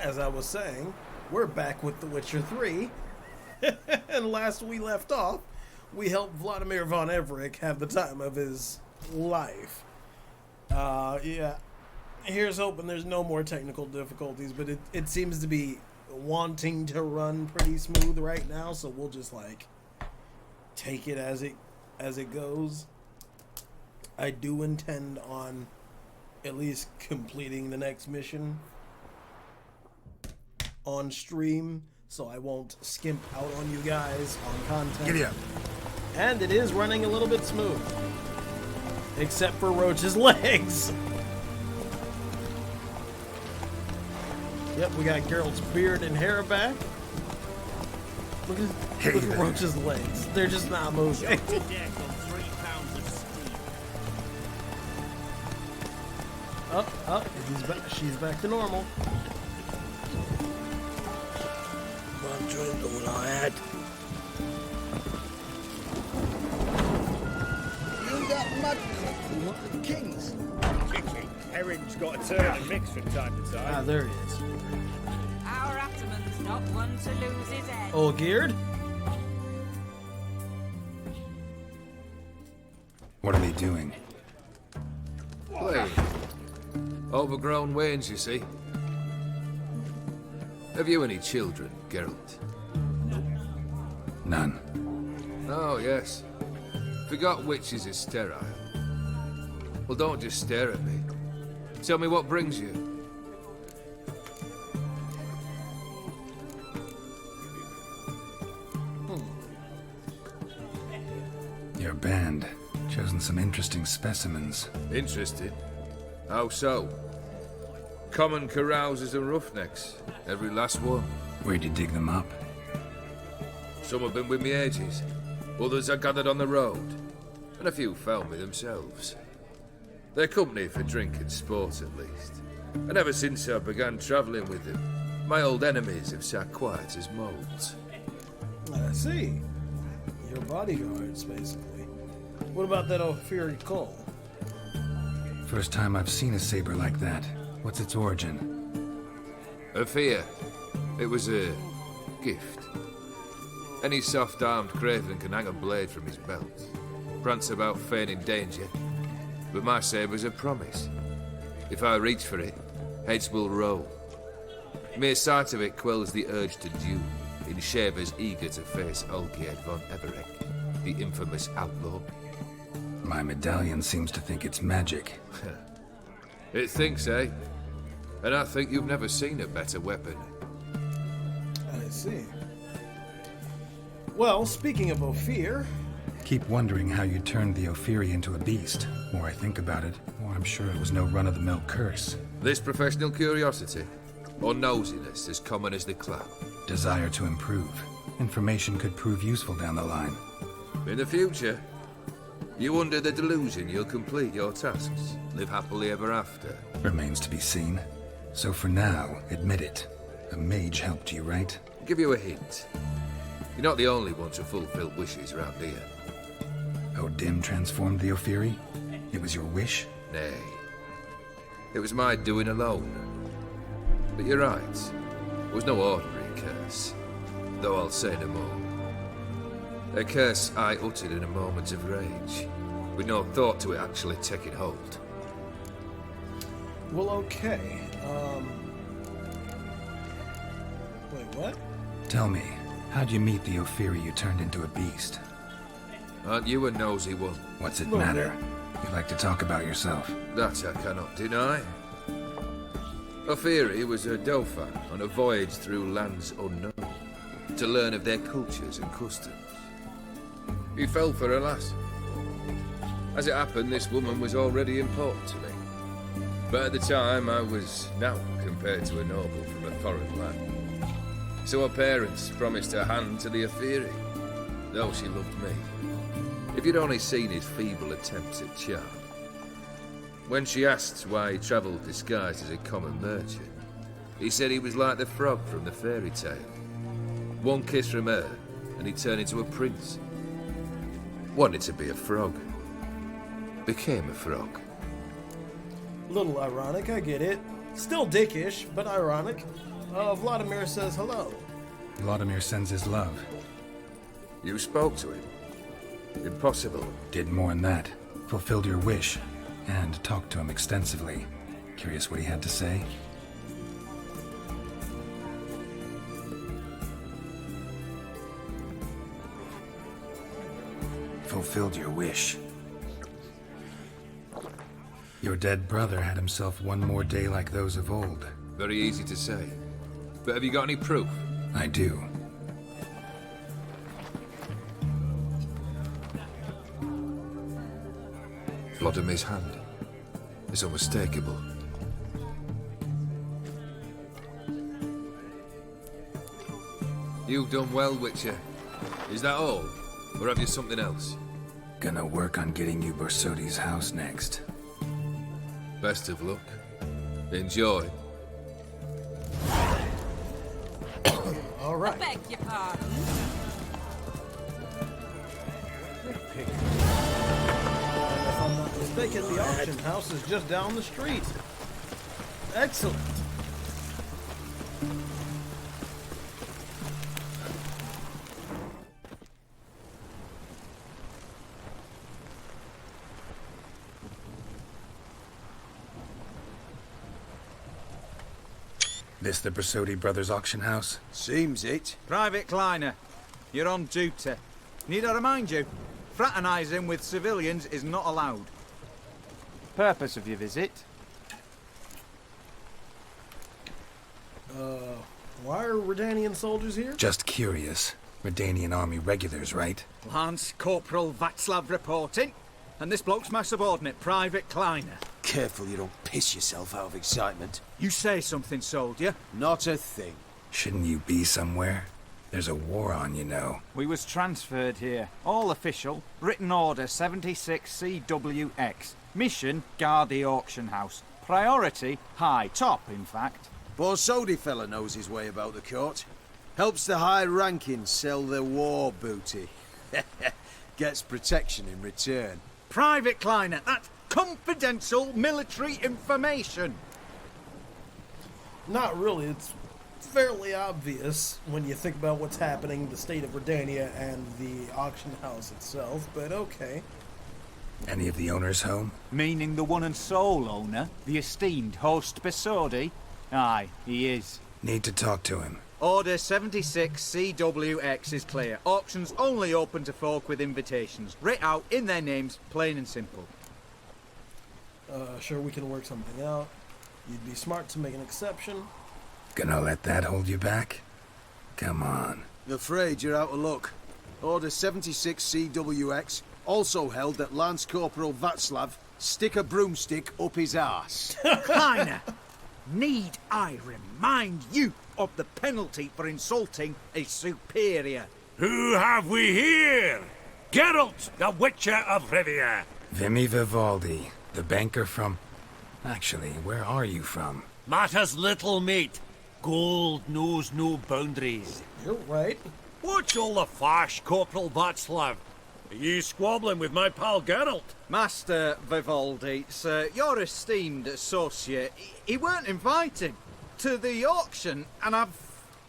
as I was saying, we're back with The Witcher 3. And last we left off, we helped Vlodimire Von Everec have the time of his life. Yeah. Here's hoping there's no more technical difficulties, but it seems to be wanting to run pretty smooth right now, so we'll just, like, take it as it goes. I do intend on at least completing the next mission on stream, so I won't skimp out on you guys on content. Giddy up. And it is running a little bit smooth. Except for Roach's legs. Yep, we got Geralt's beard and hair back. Look at Roach's legs. They're just not moving. He's back. She's back to normal. One drink all I had. You got mud for the kings. Chicky. Herring's got a turn and mix from time to time. Ah, there he is. Our Ataman's not one to lose his head. All geared? What are they doing? Playing. Overgrown wains, you see. Have you any children, Geralt? None. Oh, yes. Forgot witches is sterile. Well, don't just stare at me. Tell me what brings you. Your band. Chosen some interesting specimens. Interested? How so? Common carousers and roughnecks. Every last one. Where'd you dig them up? Some have been with me ages. Others I gathered on the road. And a few found me themselves. They're company for drink and sport, at least. And ever since I began travelling with them, my old enemies have sat quiet as moles. I see. Your bodyguards, basically. What about that Ophiri Cole? First time I've seen a saber like that. What's its origin? A fear. It was a gift. Any soft-armed craven can hang a blade from his belt, prance about feigning danger, but my saber's a promise. If I reach for it, heads will roll. Mere sight of it quells the urge to duel in shavers eager to face Geralt Von Everec, the infamous outlaw. My medallion seems to think it's magic. It thinks, eh? And I think you've never seen a better weapon. I see. Well, speaking of Ophir... Keep wondering how you turned the Ophiri into a beast. The more I think about it, the more I'm sure it was no run-of-the-mill curse. This professional curiosity, or nosiness as common as the cloud. Desire to improve. Information could prove useful down the line. In the future, you under the delusion you'll complete your tasks, live happily ever after. Remains to be seen. So for now, admit it. A mage helped you, right? I'll give you a hint. You're not the only one to fulfill wishes around here. Odim transformed the Ophiri? It was your wish? Nay. It was my doing alone. But you're right. It was no ordinary curse. Though I'll say no more. A curse I uttered in a moment of rage, with no thought to it actually taking hold. Well, okay. Wait, what? Tell me, how'd you meet the Ophiri you turned into a beast? Aren't you a nosy one? What's it matter? You like to talk about yourself. That I cannot deny. Ophiri was a dauphin on a voyage through lands unknown, to learn of their cultures and customs. He fell for a lass. As it happened, this woman was already important to me. But at the time, I was now compared to a noble from a foreign land. So her parents promised her hand to the Ophiri, though she loved me. If you'd only seen his feeble attempts at charm. When she asked why he travelled disguised as a common merchant, he said he was like the frog from the fairy tale. One kiss from her, and he turned into a prince. Wanted to be a frog. Became a frog. Little ironic, I get it. Still dickish, but ironic. Vlodimire says hello. Vlodimire sends his love. You spoke to him? Impossible. Did more than that. Fulfilled your wish. And talked to him extensively. Curious what he had to say? Fulfilled your wish. Your dead brother had himself one more day like those of old. Very easy to say. But have you got any proof? I do. Vlodimir's hand. It's unmistakable. You've done well, Witcher. Is that all? Or have you something else? Gonna work on getting you Borsodi's house next. Best of luck. Enjoy. All right. Beg your pardon. If I'm not mistaken, the auction house is just down the street. Excellent. This the Borsodi Brothers auction house? Seems it. Private Kleiner, you're on duty. Need I remind you, fraternising with civilians is not allowed. Purpose of your visit? Why are Redanian soldiers here? Just curious. Redanian army regulars, right? Lance Corporal Václav reporting, and this bloke's my subordinate, Private Kleiner. Careful you don't piss yourself out of excitement. You say something, soldier. Not a thing. Shouldn't you be somewhere? There's a war on, you know. We was transferred here. All official. Written order 76 CWX. Mission, guard the auction house. Priority, high. Top, in fact. Borsodi fella knows his way about the court. Helps the high rankings sell their war booty. Gets protection in return. Private Kleiner, that's confidential military information. Not really. It's fairly obvious when you think about what's happening, the state of Redania and the auction house itself, but okay. Any of the owners home? Meaning the one and sole owner, the esteemed host Borsodi? Aye, he is. Need to talk to him. Order 76 CWX is clear. Auctions only open to folk with invitations. Writ out in their names, plain and simple. Sure, we can work something out. You'd be smart to make an exception. Gonna let that hold you back? Come on. Afraid you're out of luck. Order 76 CWX also held that Lance Corporal Václav stick a broomstick up his arse. Kleiner, need I remind you of the penalty for insulting a superior? Who have we here? Geralt, the Witcher of Rivia. Vimy Vivaldi, the banker from... Actually, where are you from? Matters little, mate. Gold knows no boundaries. You're right. What's all the fash, Corporal Václav? Are you squabbling with my pal Geralt? Master Vivaldi, sir, your esteemed associate, he weren't invited to the auction, and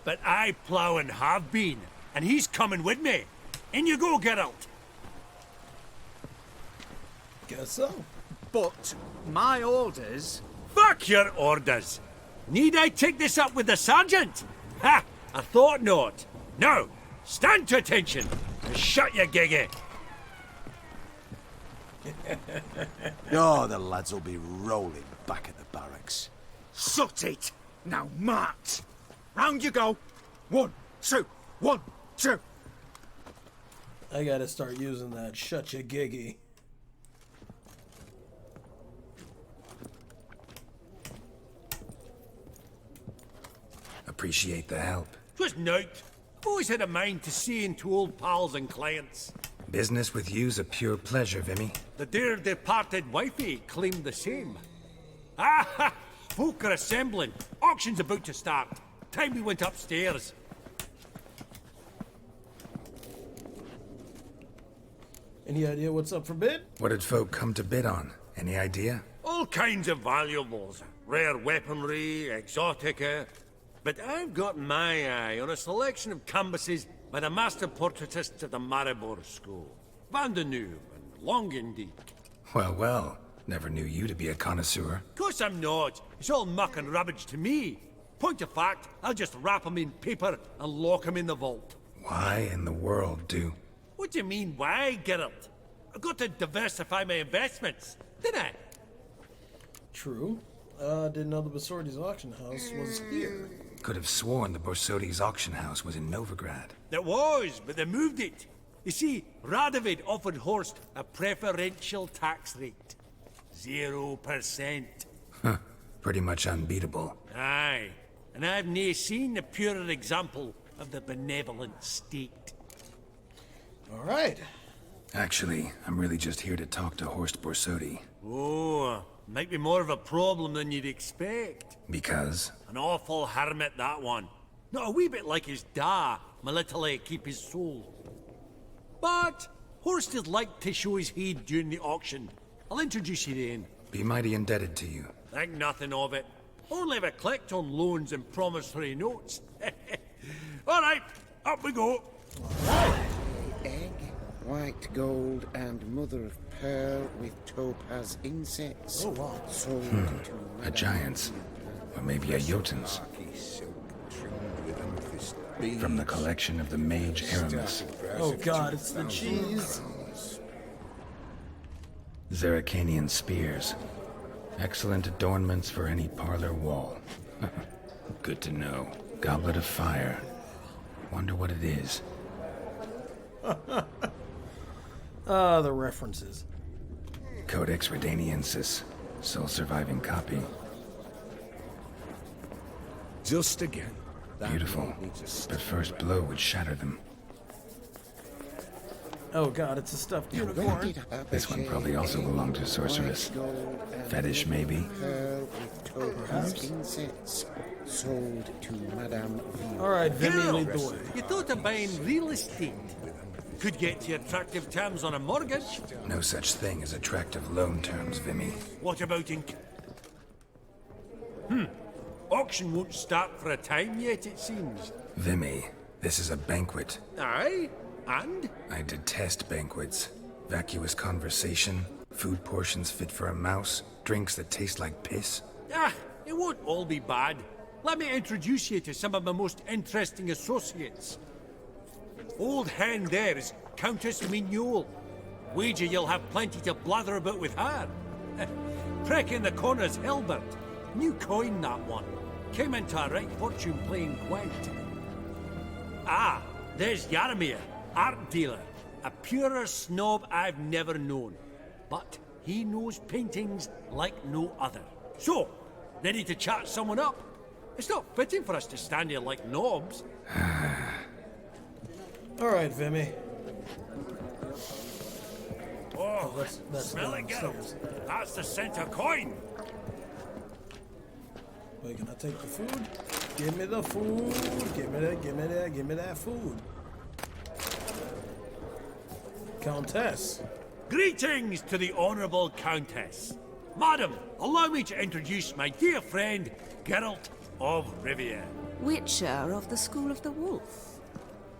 But I plough and have been, and he's coming with me. In you go, Geralt. Guess so. But my orders... Fuck your orders. Need I take this up with the sergeant? Ha! I thought not. Now, stand to attention and shut your giggy. Oh, the lads will be rolling back at the barracks. Sut it! Now march! Round you go! 1, 2, 1, 2! I gotta start using that shut ya giggy. Appreciate the help. 'Twas nowt. Always had a mind to seeing to old pals and clients. Business with you's a pure pleasure, Vimy. The dear departed wifey claimed the same. Ah ha! Folk are assembling. Auction's about to start. Time we went upstairs. Any idea what's up for bid? What did folk come to bid on? Any idea? All kinds of valuables. rare weaponry, exotica. But I've got my eye on a selection of canvases by the master portraitists of the Maribor School. Van de Nieuw and Longendijk. Well, well. Never knew you to be a connoisseur. Of course I'm not. It's all muck and rubbish to me. Point of fact, I'll just wrap 'em in paper and lock 'em in the vault. Why in the world do... What do you mean, why, Geralt? I've got to diversify my investments, didn't I? True. Didn't know the Borsodi's auction house was here. Could have sworn the Borsodi's auction house was in Novigrad. It was, but they moved it. You see, Radovid offered Horst a preferential tax rate. 0%. Huh. Pretty much unbeatable. Aye. And I've nae seen a purer example of the benevolent state. All right. Actually, I'm really just here to talk to Horst Borsodi. Oh, might be more of a problem than you'd expect. Because? An awful hermit, that one. Not a wee bit like his da, my little keep his soul. But Horst is like to show his head during the auction. I'll introduce you then. Be mighty indebted to you. Think nothing of it. Only if I collect on loans and promissory notes. All right, up we go. Egg, white gold, and mother of pearl with topaz insets. Oh, wow. Sold to A giant's. Or maybe a Jotun's. From the collection of the mage Aramis. Oh god, it's the cheese. Zeracanian spears. Excellent adornments for any parlor wall. Good to know. Goblet of fire. Wonder what it is. The references. Codex Redaniensis. Sole surviving copy. Just again. Beautiful. But first blow would shatter them. Oh god, it's a stuffed unicorn. This one probably also belonged to a sorceress. Fetish, maybe? pearl with topaz insets. Sold to Madame V. Alright, Vimy, Geralt, lead the way. you thought of buying real estate. Could get you attractive terms on a mortgage. No such thing as attractive loan terms, Vimy. What about in... Auction won't start for a time yet, it seems. Vimy, this is a banquet. Aye, and? I detest banquets. Vacuous conversation, food portions fit for a mouse, drinks that taste like piss. Ah, it won't all be bad. Let me introduce you to some of my most interesting associates. Old hen there is Countess Mignole. Wager you'll have plenty to blather about with her. Prick in the corner's Hilbert. New coin, that one. Came into a right fortune playing Gwent. Ah, there's Jaromir, art dealer. A purer snob I've never known. But he knows paintings like no other. So, ready to chat someone up? It's not fitting for us to stand here like knobs. Alright, Vimy. Oh, that's smell it, downstairs. girls. That's the center coin. Wait, can I take the food? Give me the food. Give me that, give me that, give me that food. Countess. Greetings to the Honourable Countess. Madam, allow me to introduce my dear friend, Geralt of Rivia. Witcher of the School of the Wolf.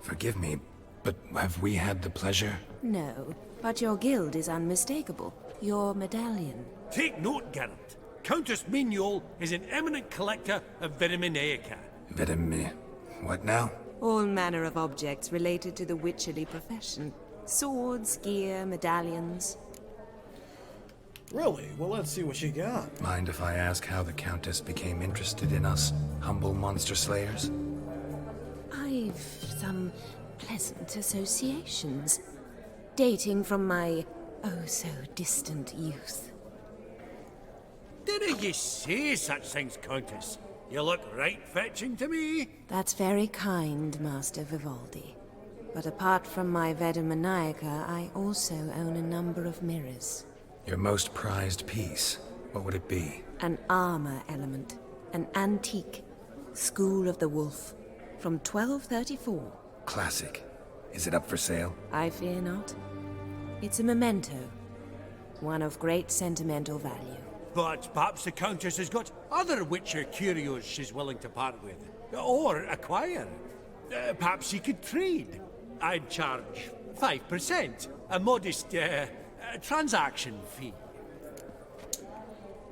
Forgive me, but have we had the pleasure? No, but your guild is unmistakable. Your medallion. Take note, Geralt. Countess Mignole is an eminent collector of Viriminaica. What now? All manner of objects related to the witcherly profession. Swords, gear, medallions. Really? Well, let's see what she got. Mind if I ask how the Countess became interested in us, humble monster slayers? I've some pleasant associations, dating from my oh-so-distant youth. Didn't you say such things, Countess? You look right fetching to me. That's very kind, Master Vivaldi. But apart from my Viriminaica, I also own a number of mirrors. Your most prized piece, what would it be? An armor element. An antique. School of the Wolf. From 1234. Classic. Is it up for sale? I fear not. It's a memento. One of great sentimental value. But perhaps the Countess has got other Witcher curios she's willing to part with. Or acquire. Perhaps you could trade. I'd charge 5%. A modest, transaction fee.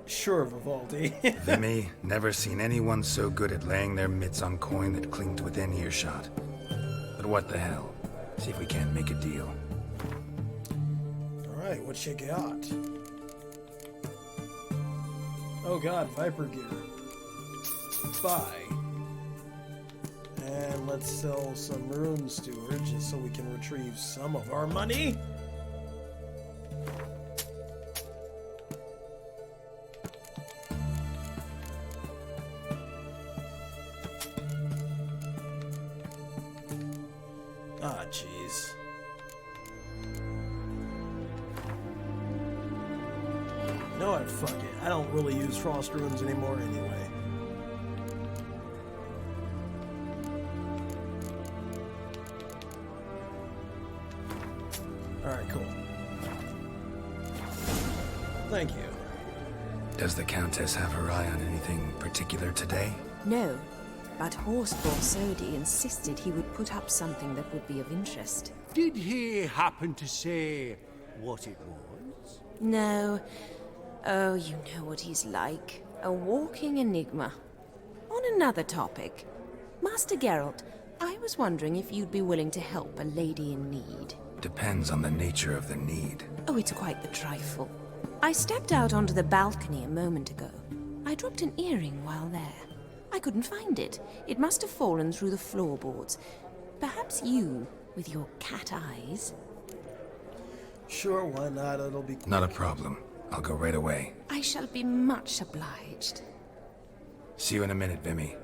Sure, Vivaldi. Vimy, never seen anyone so good at laying their mitts on coin that clinged within earshot. But what the hell? See if we can't make a deal. Alright, what you got? Oh god, Viper gear. Buy. And let's sell some Rune Steward just so we can retrieve some of our money. Ah, jeez. You know what? Fuck it. I don't really use Frost Runes anymore anyway. Alright, cool. Thank you. Does the Countess have her eye on anything particular today? No, but Horst Borsodi insisted he would put up something that would be of interest. Did he happen to say what it was? No. Oh, you know what he's like. A walking enigma. On another topic, Master Geralt, I was wondering if you'd be willing to help a lady in need. Depends on the nature of the need. Oh, it's quite the trifle. I stepped out onto the balcony a moment ago. I dropped an earring while there. I couldn't find it. It must have fallen through the floorboards. Perhaps you, with your cat eyes. Sure, why not? It'll be quick. Not a problem. I'll go right away. I shall be much obliged. See you in a minute, Vimy.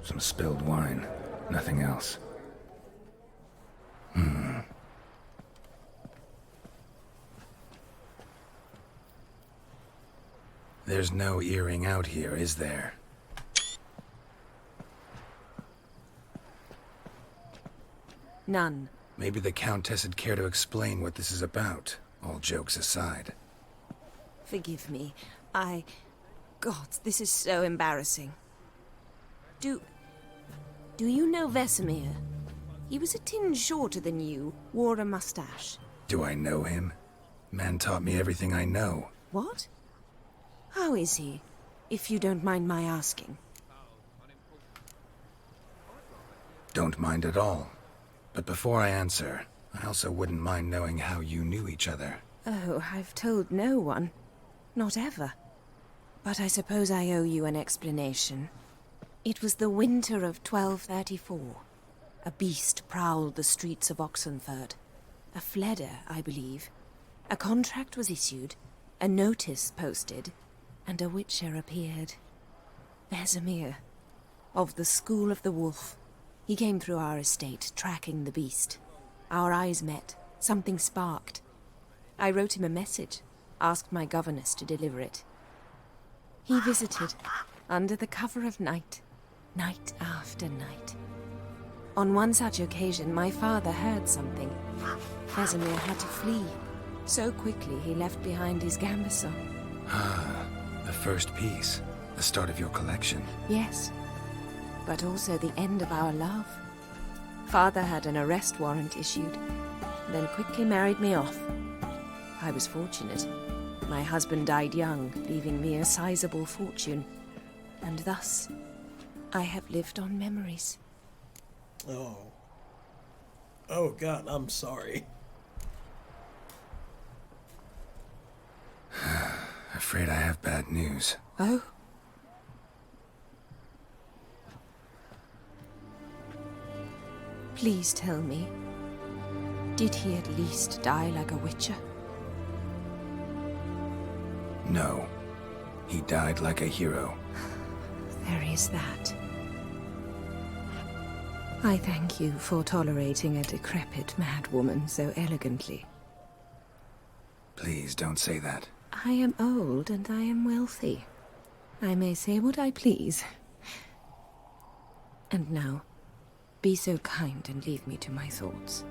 Some spilled wine. Nothing else. There's no earring out here, is there? None. Maybe the Countess would care to explain what this is about, all jokes aside. Forgive me. God, this is so embarrassing. Do you know Vesemir? He was a tinge shorter than you, wore a mustache. Do I know him? Man taught me everything I know. What? How is he, if you don't mind my asking? Don't mind at all. But before I answer, I also wouldn't mind knowing how you knew each other. Oh, I've told no one. Not ever. But I suppose I owe you an explanation. It was the winter of 1234. A beast prowled the streets of Oxenford. A Fleder, I believe. A contract was issued, a notice posted, and a Witcher appeared. Vesemir, of the School of the Wolf. He came through our estate, tracking the beast. Our eyes met. Something sparked. I wrote him a message, asked my governess to deliver it. He visited, under the cover of night, night after night. On one such occasion, my father heard something. Vesemir had to flee. So quickly, he left behind his gambeson. Ah, the first piece. The start of your collection. Yes, but also the end of our love. Father had an arrest warrant issued, then quickly married me off. I was fortunate. My husband died young, leaving me a sizable fortune. And thus, I have lived on memories. Oh. Oh god, I'm sorry. Afraid I have bad news. Oh? Please tell me, did he at least die like a witcher? No. He died like a hero. There is that. I thank you for tolerating a decrepit madwoman so elegantly. Please don't say that. I am old and I am wealthy. I may say what I please. And now, Be so kind and leave me to my thoughts.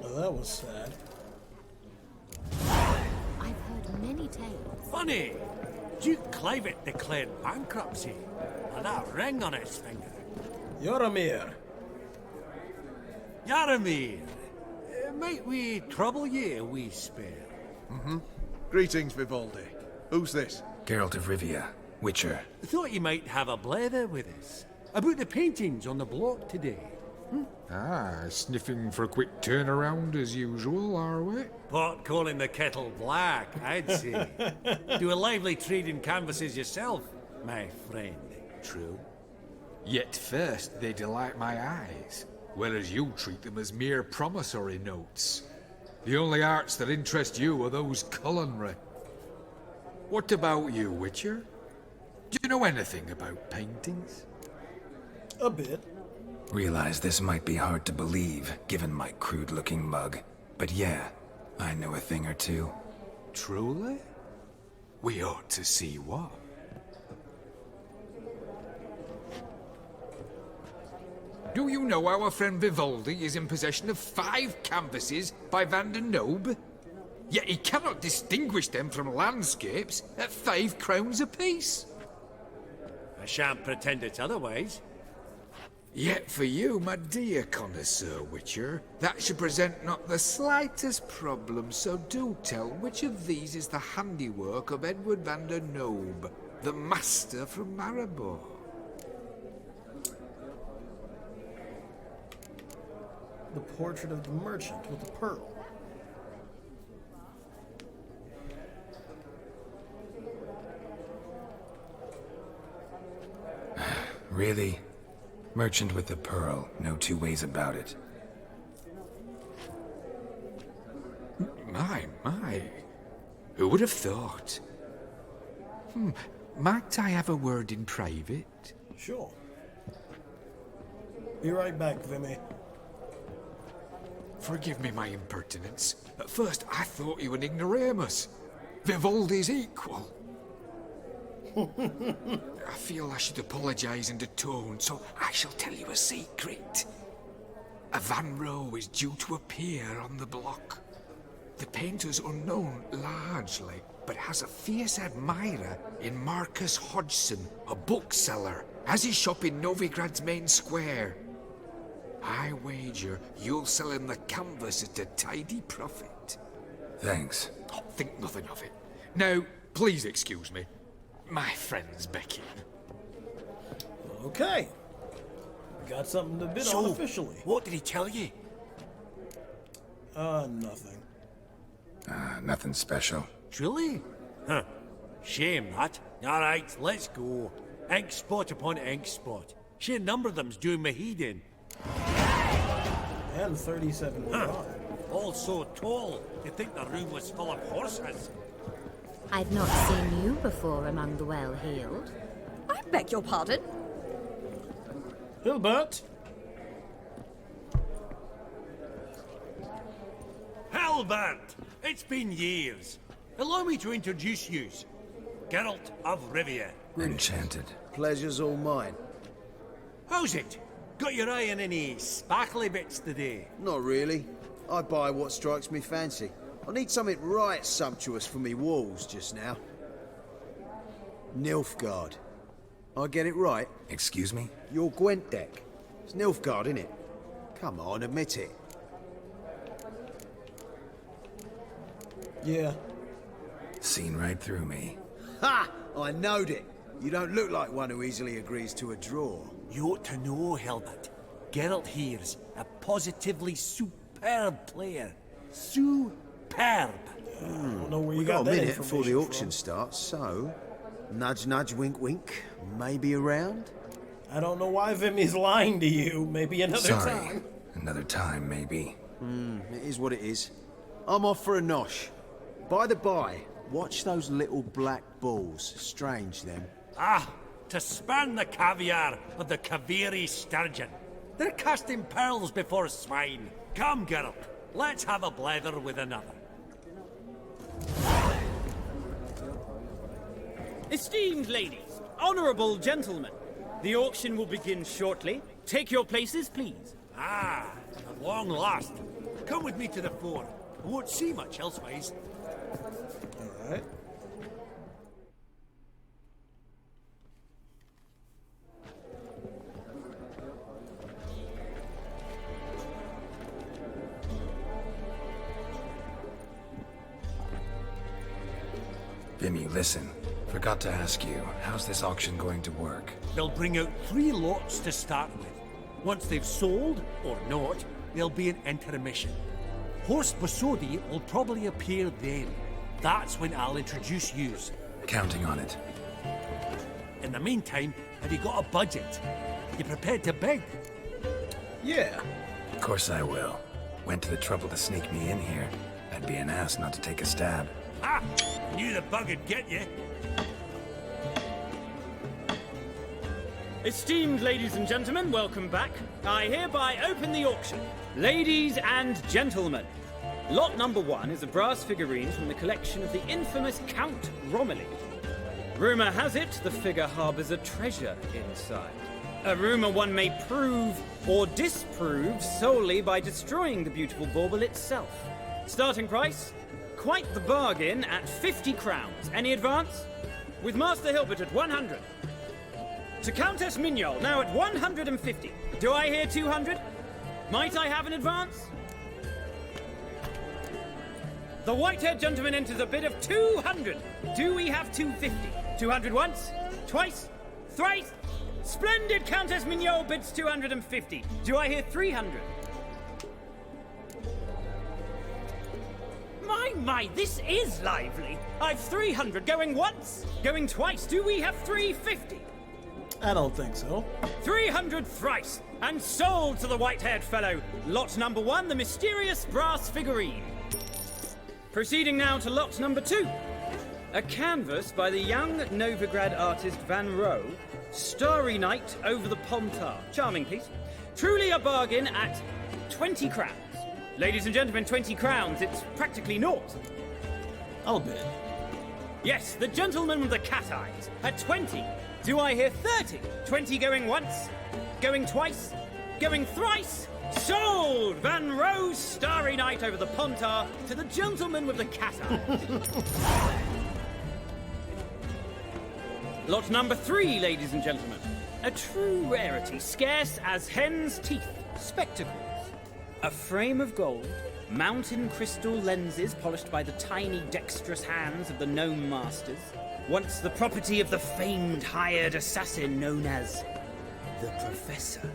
Oh, that was sad. I've heard many tales. Funny! Duke Clivet declared bankruptcy. And that ring on his finger. Yoramir. Yaramir, might we trouble ye a wee spell? Greetings, Vivaldi. Who's this? Geralt of Rivia, Witcher. Thought you might have a blether with us. About the paintings on the block today. Ah, sniffing for a quick turnaround as usual, are we? Pot calling the kettle black, I'd say. Do a lively trade in canvases yourself, my friend. True. Yet first they delight my eyes, whereas you treat them as mere promissory notes. The only arts that interest you are those culinary. What about you, Witcher? Do you know anything about paintings? A bit. Realize this might be hard to believe, given my crude-looking mug. But yeah, I know a thing or two. Truly? We ought to see what. Do you know our friend Vivaldi is in possession of 5 canvases by Van der Nobe? Yet he cannot distinguish them from landscapes at 5 crowns apiece. I shan't pretend it's otherwise. Yet for you, my dear connoisseur Witcher, that should present not the slightest problem, so do tell which of these is the handiwork of Edward van der Nobe, the master from Maribor. The portrait of the merchant with the pearl. Really? Merchant with the pearl, no two ways about it. My. Who would have thought? Might I have a word in private? Sure. Be right back, Vimy. Forgive me my impertinence. At first I thought you an ignoramus. Vivaldi's equal. I feel I should apologise in atone, so I shall tell you a secret. A Van Row is due to appear on the block. The painter's unknown largely, but has a fierce admirer in Marcus Hodgson, a bookseller, has his shop in Novigrad's main square. I wager you'll sell him the canvas at a tidy profit. Thanks. Oh, think nothing of it. Now, please excuse me. My friend's beckoning. Okay. We got something to bid on officially. What did he tell you? Nothing. Nothing special. Truly? Huh. Shame that. Alright, let's go. Ink spot upon ink spot. Sheer number of them's doing me heed in. And 37 were on. All so tall, you'd think the room was full of horses. I've not seen you before among the well-heeled. I beg your pardon? Hilbert! Halbert! It's been years. Allow me to introduce yous. Geralt of Rivia. Enchanted. Pleasure's all mine. How's it? Got your eye on any sparkly bits today? Not really. I buy what strikes me fancy. I need something right sumptuous for me walls just now. Nilfgaard. I get it right? Excuse me? Your Gwent deck. It's Nilfgaard, innit? Come on, admit it. Yeah. Seen right through me. Ha! I knowed it. You don't look like one who easily agrees to a draw. You ought to know, Hilbert. Geralt here's a positively superb player. Superb. I don't know where you We got got a that minute before the information auction from. starts, so... Nudge, nudge, wink, wink. Maybe around? I don't know why Vimy's lying to you. Maybe another Sorry. time. Another time, maybe. It is what it is. I'm off for a nosh. By the by, watch those little black balls. Strange, them. Ah, to span the caviar of the Kaviri sturgeon. They're casting pearls before swine. Come, Geralt. let's have a blather with another. Esteemed ladies, honourable gentlemen, the auction will begin shortly. Take your places, please. Ah, at long last. Come with me to the fore. I won't see much elsewise. Alright. Vimy, listen. Forgot to ask you, how's this auction going to work? They'll bring out 3 lots to start with. Once they've sold, or not, there'll be an intermission. Horse Borsodi will probably appear then. That's when I'll introduce yous. Counting on it. In the meantime, have you got a budget? You prepared to beg? Yeah. Of course I will. Went to the trouble to sneak me in here. I'd be an ass not to take a stab. Ha! Knew the bug would get you. Esteemed ladies and gentlemen, welcome back. I hereby open the auction. Ladies and gentlemen, lot number 1 is a brass figurine from the collection of the infamous Count Romilly. Rumour has it the figure harbours a treasure inside. A rumour one may prove or disprove solely by destroying the beautiful bauble itself. Starting price? Quite the bargain at 50 crowns. Any advance? With Master Hilbert at 100. To Countess Mignol, now at 150. Do I hear 200? Might I have an advance? The white-haired gentleman enters a bid of 200. Do we have 250? 200 once? Twice? Thrice? Splendid! Countess Mignol bids 250. Do I hear 300? My, this is lively. I've 300 going once, going twice. Do we have 350? I don't think so. 300 thrice, and sold to the white-haired fellow. Lot number 1, the mysterious brass figurine. Proceeding now to lot number 2. A canvas by the young Novigrad artist Van Rohe, Starry Night over the Pontar. Charming piece. Truly a bargain at 20 crowns. Ladies and gentlemen, 20 crowns, it's practically naught. I'll bid. Yes, the gentleman with the cat eyes, at 20. Do I hear 30? 20 going once, going twice, going thrice? Sold! Van Rohe's Starry Night over the Pontar to the gentleman with the cat eyes. Lot number 3, ladies and gentlemen. A true rarity, scarce as hen's teeth. Spectacles. A frame of gold, mountain crystal lenses polished by the tiny dexterous hands of the gnome masters. Once the property of the famed hired assassin known as the Professor.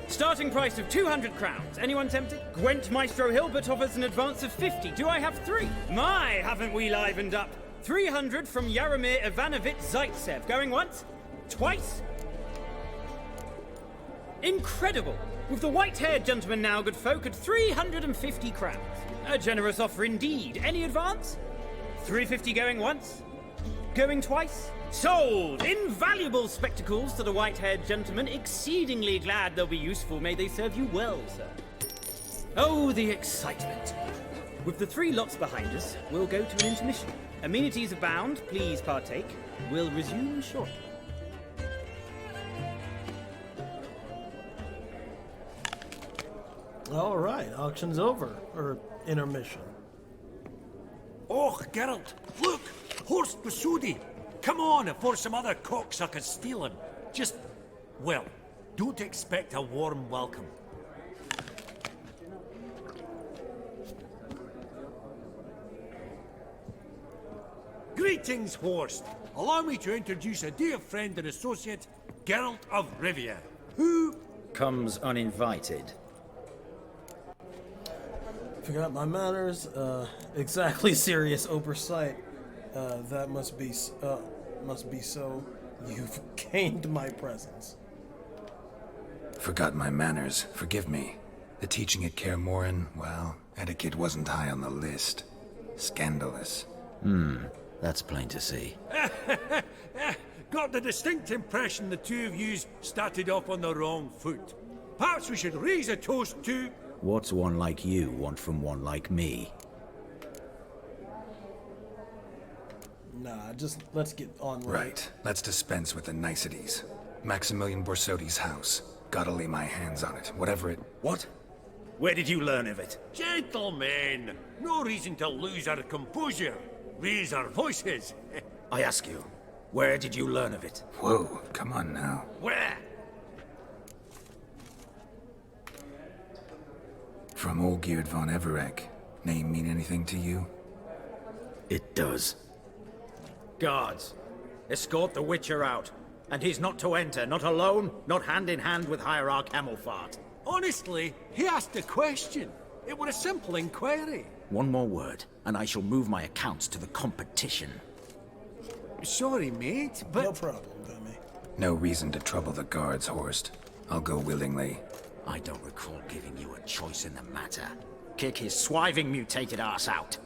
Starting price of 200 crowns. Anyone tempted? Gwent Maestro Hilbert offers an advance of 50. Do I have 3? My, haven't we livened up? 300 from Yaromir Ivanovich Zaitsev. Going once? Twice? Incredible! With the white-haired gentleman now, good folk, at 350 crowns. A generous offer indeed. Any advance? 350 going once? Going twice? Sold! Invaluable spectacles to the white-haired gentleman. Exceedingly glad they'll be useful. May they serve you well, sir. Oh, the excitement. With the 3 lots behind us, we'll go to an intermission. Amenities abound. Please partake. We'll resume shortly. All right, auction's over. Or intermission. Oh, Geralt, look! Horse Borsodi! Come on before some other cocksuckers steal him. Just, well, don't expect a warm welcome. Greetings, Horst. Allow me to introduce a dear friend and associate, Geralt of Rivia, who comes uninvited. Forgot my manners. Exactly serious oversight. That must be so. You've gained my presence. Forgot my manners. Forgive me. The teaching at Kaer Morhen, well, etiquette wasn't high on the list. Scandalous. That's plain to see. got the distinct impression the two of yous started off on the wrong foot. Perhaps we should raise a toast to What's one like you want from one like me? Nah, just let's get on Right. Let's dispense with the niceties. Maximilian Borsodi's house. Gotta lay my hands on it, whatever it... What? Where did you learn of it? Gentlemen, no reason to lose our composure. Raise our voices. I ask you, where did you learn of it? Whoa, come on now. Where? From old Geralt Von Everec. Name mean anything to you? It does. Guards, escort the Witcher out. And he's not to enter, not alone, not hand in hand with Hierarch Hemelfart. Honestly, he asked a question. It were a simple inquiry. One more word, and I shall move my accounts to the competition. Sorry, mate, but... No problem, dummy. No reason to trouble the guards, Horst. I'll go willingly. I don't recall giving you a choice in the matter. Kick his swiving mutated ass out.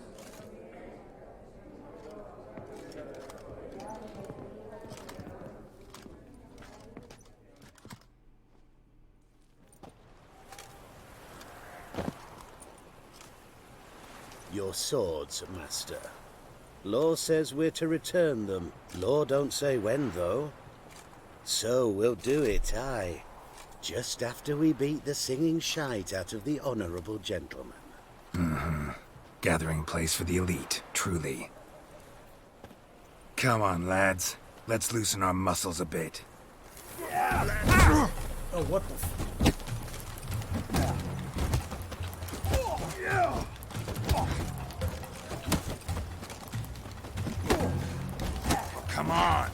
Your swords, master. Law says we're to return them. Law don't say when, though. So we'll do it, aye. Just after we beat the singing shite out of the honourable gentleman. Mm-hmm. Gathering place for the elite, truly. Come on, lads. Let's loosen our muscles a bit. Oh, what the f... Come on!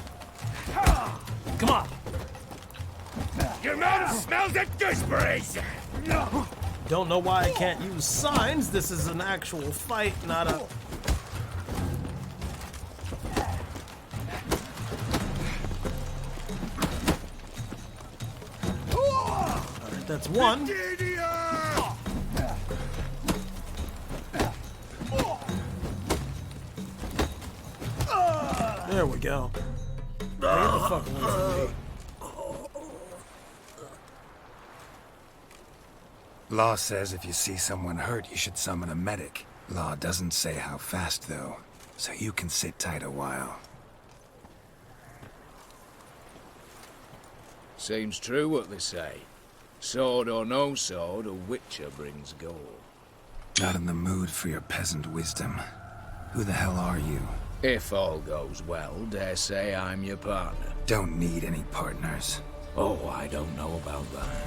Come on! Your mouth smells of gooseberries! Don't know why I can't use signs. This is an actual fight, not a... Alright, that's one. There we go. Get the fuck away from me. Law says if you see someone hurt, you should summon a medic. Law doesn't say how fast, though, so you can sit tight a while. Seems true what they say. Sword or no sword, a witcher brings gold. Not in the mood for your peasant wisdom. Who the hell are you? If all goes well, dare say I'm your partner. Don't need any partners. Oh, I don't know about that.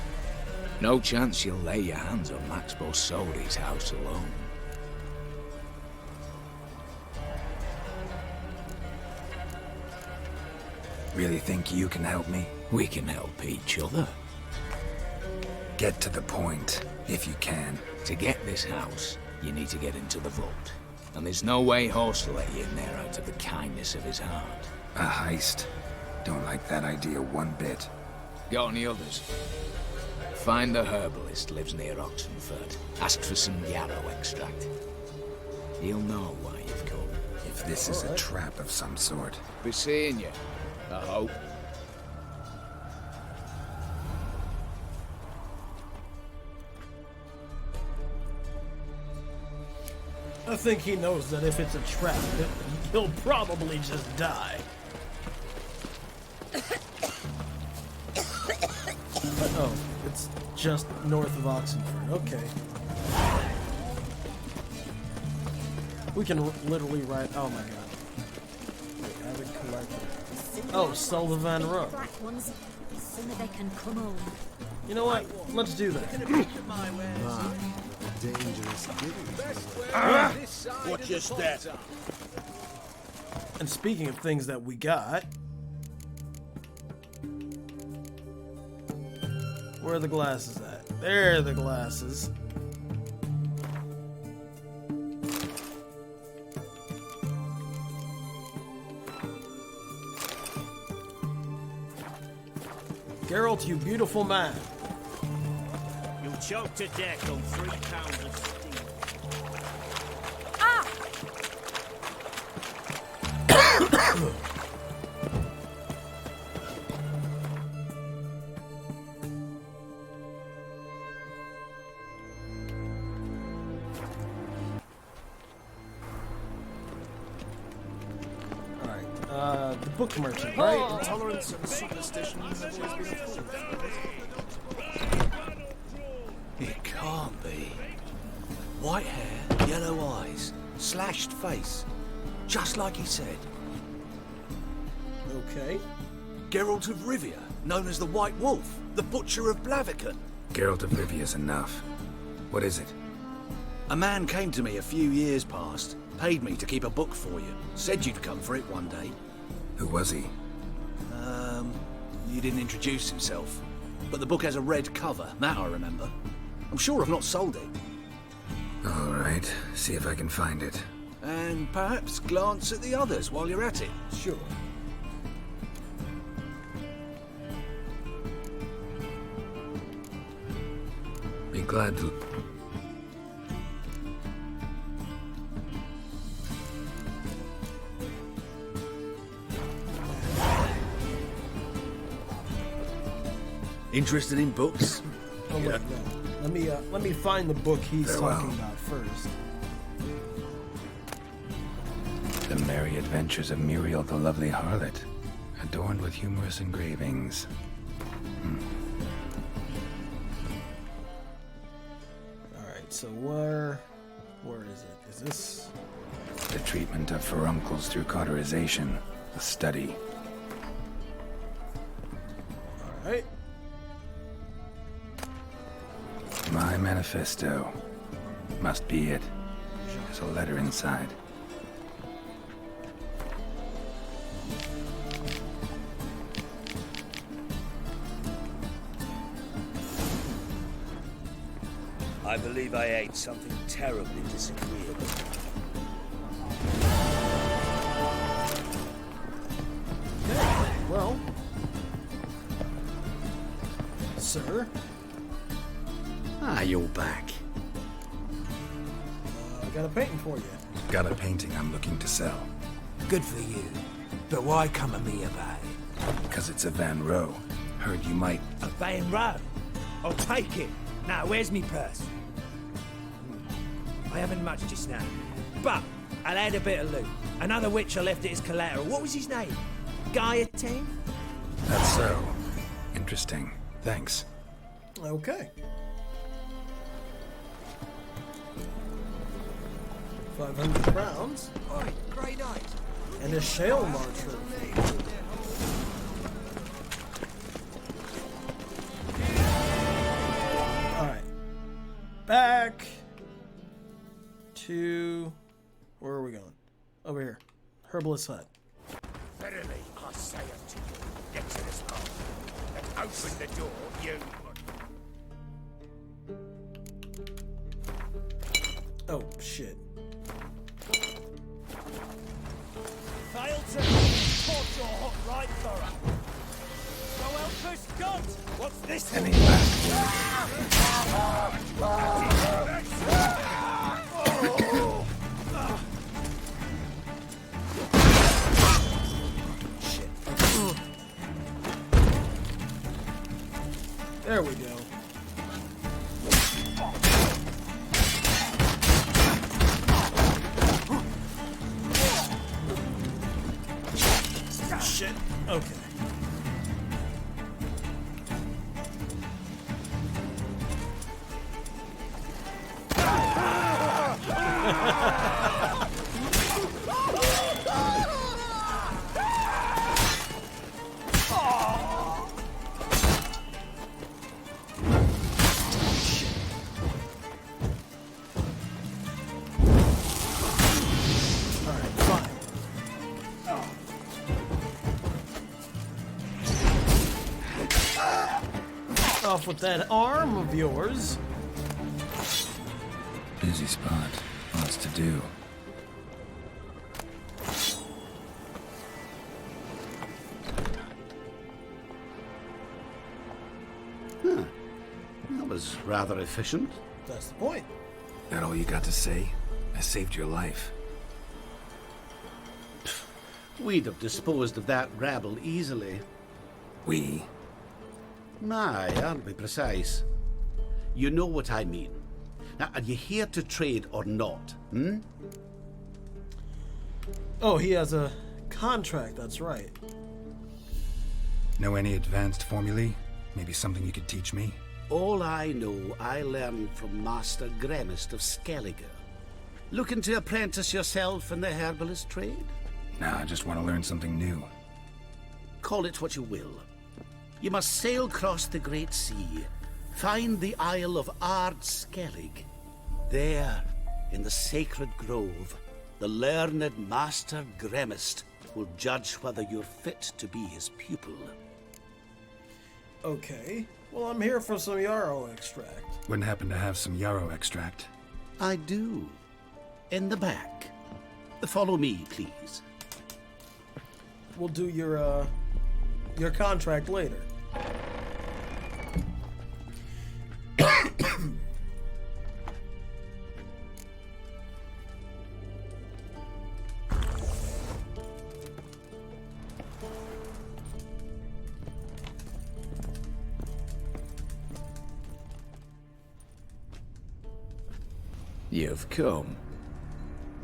No chance you'll lay your hands on Max Borsodi's house alone. Really think you can help me? We can help each other. Get to the point, if you can. To get this house, you need to get into the vault. And there's no way Horst will let you in there out of the kindness of his heart. A heist? Don't like that idea one bit. Got any others? Find the herbalist lives near Oxenford. Ask for some yarrow extract. He'll know why you've come. If this is a trap of some sort. Be seeing you, I hope. I think he knows that if it's a trap, he'll probably just die. But, oh, it's just north of Oxenford. Okay. We can literally ride. Oh my god. Wait, I haven't collected. Oh, sell the Van Row. Sooner they can come home. You know what? Let's do that. Dangerous. Watch your step. And speaking of things that we got, where are the glasses at? There are the glasses. Geralt, you beautiful man. You'll choke to death on 3 pounds of steel. book merchant, right? Intolerance and superstition have always been a fool. It can't be. White hair, yellow eyes, slashed face. Just like he said. Okay. Geralt of Rivia, known as the White Wolf, the Butcher of Blaviken. Geralt of Rivia's enough. What is it? A man came to me a few years past, paid me to keep a book for you. Said you'd come for it one day. Who was he? You didn't introduce himself. But the book has a red cover, that I remember. I'm sure I've not sold it. All right, see if I can find it. And perhaps glance at the others while you're at it. Sure. Be glad to... Interested in books? Oh, wait, no. Let me find the book he's Farewell. talking about first. The Merry Adventures of Muriel the Lovely Harlot, adorned with humorous engravings. Alright, so where is it? Is this... The treatment of furuncles through cauterization, a study. Alright. My manifesto. Must be it. There's a letter inside. I believe I ate something terribly disagreeable. Okay, well... Sir? Ah, you're back. I got a painting for you. Got a painting I'm looking to sell. Good for you. But why come at me about it? Because it's a Van Row. Heard you might... A Van Row? I'll take it. Now, where's me purse? I haven't much just now. But I'll add a bit of loot. Another witch I left it as collateral. What was his name? Guillotine? That's so. Interesting. Thanks. Okay. 500 crowns. Oi, grey knight. And a shale marcher. Alright. Back to... Where are we going? Over here. Herbalist hut. Verily, I say unto you, get to this hole, and open the door, you... Oh, shit. Failed to torch your hot right thorough. So help us God! What's this? Any last There we go. Shit. Okay. Off with that arm of yours. Busy spot. Lots to do. Huh. That was rather efficient. That's the point. That all you got to say? I saved your life. We'd have disposed of that rabble easily. We? My, aren't we precise? You know what I mean. Now, are you here to trade or not, Oh, he has a contract, that's right. Know any advanced formulae? Maybe something you could teach me? All I know, I learned from Master Gremist of Skellige. Looking to apprentice yourself in the herbalist trade? Nah, I just want to learn something new. Call it what you will. You must sail across the Great Sea, find the Isle of Ard Skellig. There, in the sacred grove, the learned Master Gremist will judge whether you're fit to be his pupil. Okay. Well, I'm here for some yarrow extract. Wouldn't happen to have some yarrow extract. I do. In the back. Follow me, please. We'll do your contract later. You've come.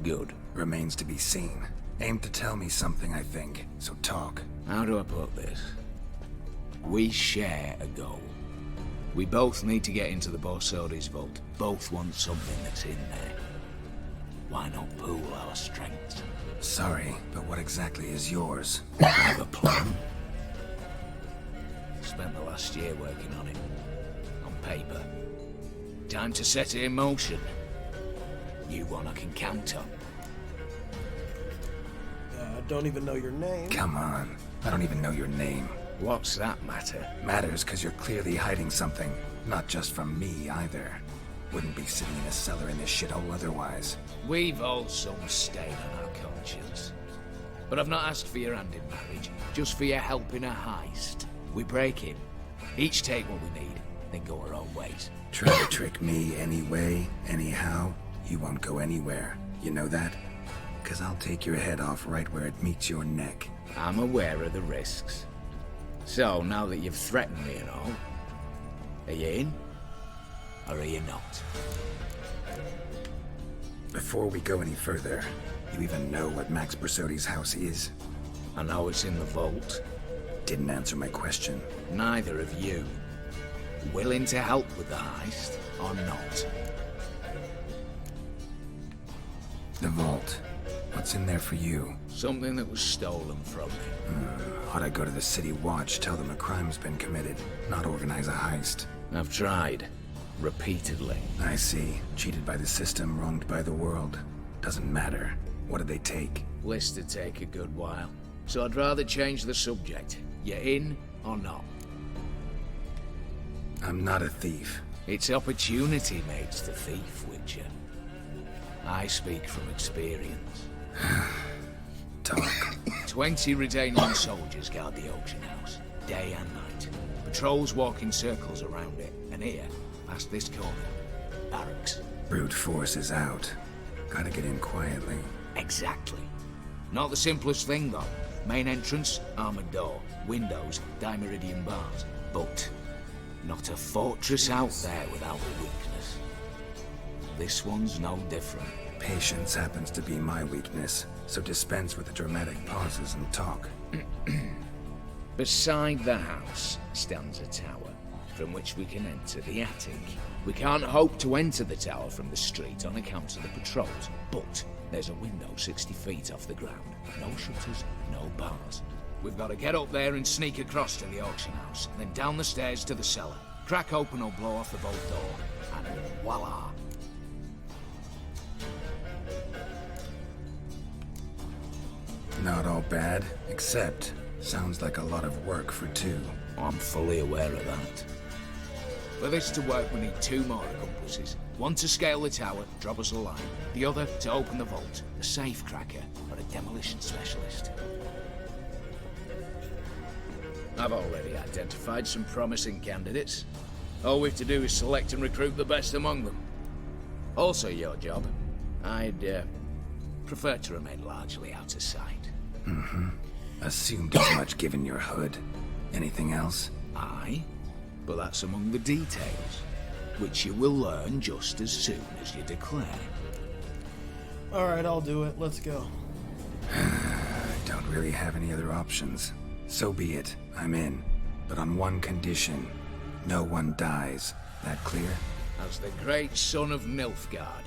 Good. Remains to be seen. Aim to tell me something, I think. So talk. How do I put this? We share a goal. We both need to get into the Borsodi's vault. Both want something that's in there. Why not pool our strengths? Sorry, but what exactly is yours? I have a plan. Spent the last year working on it. On paper. Time to set it in motion. You one I can count on. I don't even know your name. Come on. I don't even know your name. What's that matter? Matters because you're clearly hiding something. Not just from me, either. Wouldn't be sitting in a cellar in this shithole otherwise. We've all some stain on our conscience. But I've not asked for your hand in marriage, just for your help in a heist. We break in, each take what we need, then go our own ways. Try to trick me anyway, anyhow, you won't go anywhere. You know that? Because I'll take your head off right where it meets your neck. I'm aware of the risks. So, now that you've threatened me and all, are you in? Or are you not? Before we go any further, you even know what Max Borsodi's house is? I know it's in the vault. Didn't answer my question. Neither of you. Willing to help with the heist, or not? The vault. What's in there for you? Something that was stolen from me. Ought I go to the City Watch, tell them a crime's been committed, not organize a heist? I've tried. Repeatedly. I see. Cheated by the system, wronged by the world. Doesn't matter. What did they take? List to take a good while. So I'd rather change the subject. You in or not? I'm not a thief. It's opportunity makes the thief, Witcher. I speak from experience. Talk. 20 Redanian soldiers guard the auction house, day and night. Patrols walk in circles around it, and here, past this corner, barracks. Brute force is out. Gotta get in quietly. Exactly. Not the simplest thing, though. Main entrance, armored door. Windows, dimeridian bars. But not a fortress out there without a weakness. This one's no different. Patience happens to be my weakness, so dispense with the dramatic pauses and talk. Beside the house stands a tower, from which we can enter the attic. We can't hope to enter the tower from the street on account of the patrols, but there's a window 60 feet off the ground. No shutters, no bars. We've got to get up there and sneak across to the auction house, then down the stairs to the cellar. Crack open or blow off the vault door, and voila! Not all bad, except sounds like a lot of work for two. I'm fully aware of that. For this to work, we need 2 more accomplices. One to scale the tower, drop us a line. The other to open the vault, a safe cracker or a demolition specialist. I've already identified some promising candidates. All we've to do is select and recruit the best among them. Also your job. I'd prefer to remain largely out of sight. Assumed as much given your hood. Anything else? Aye, but that's among the details, which you will learn just as soon as you declare. Alright, I'll do it. Let's go. I don't don't really have any other options. So be it. I'm in. But on one condition. No one dies. That clear? As the great son of Nilfgaard.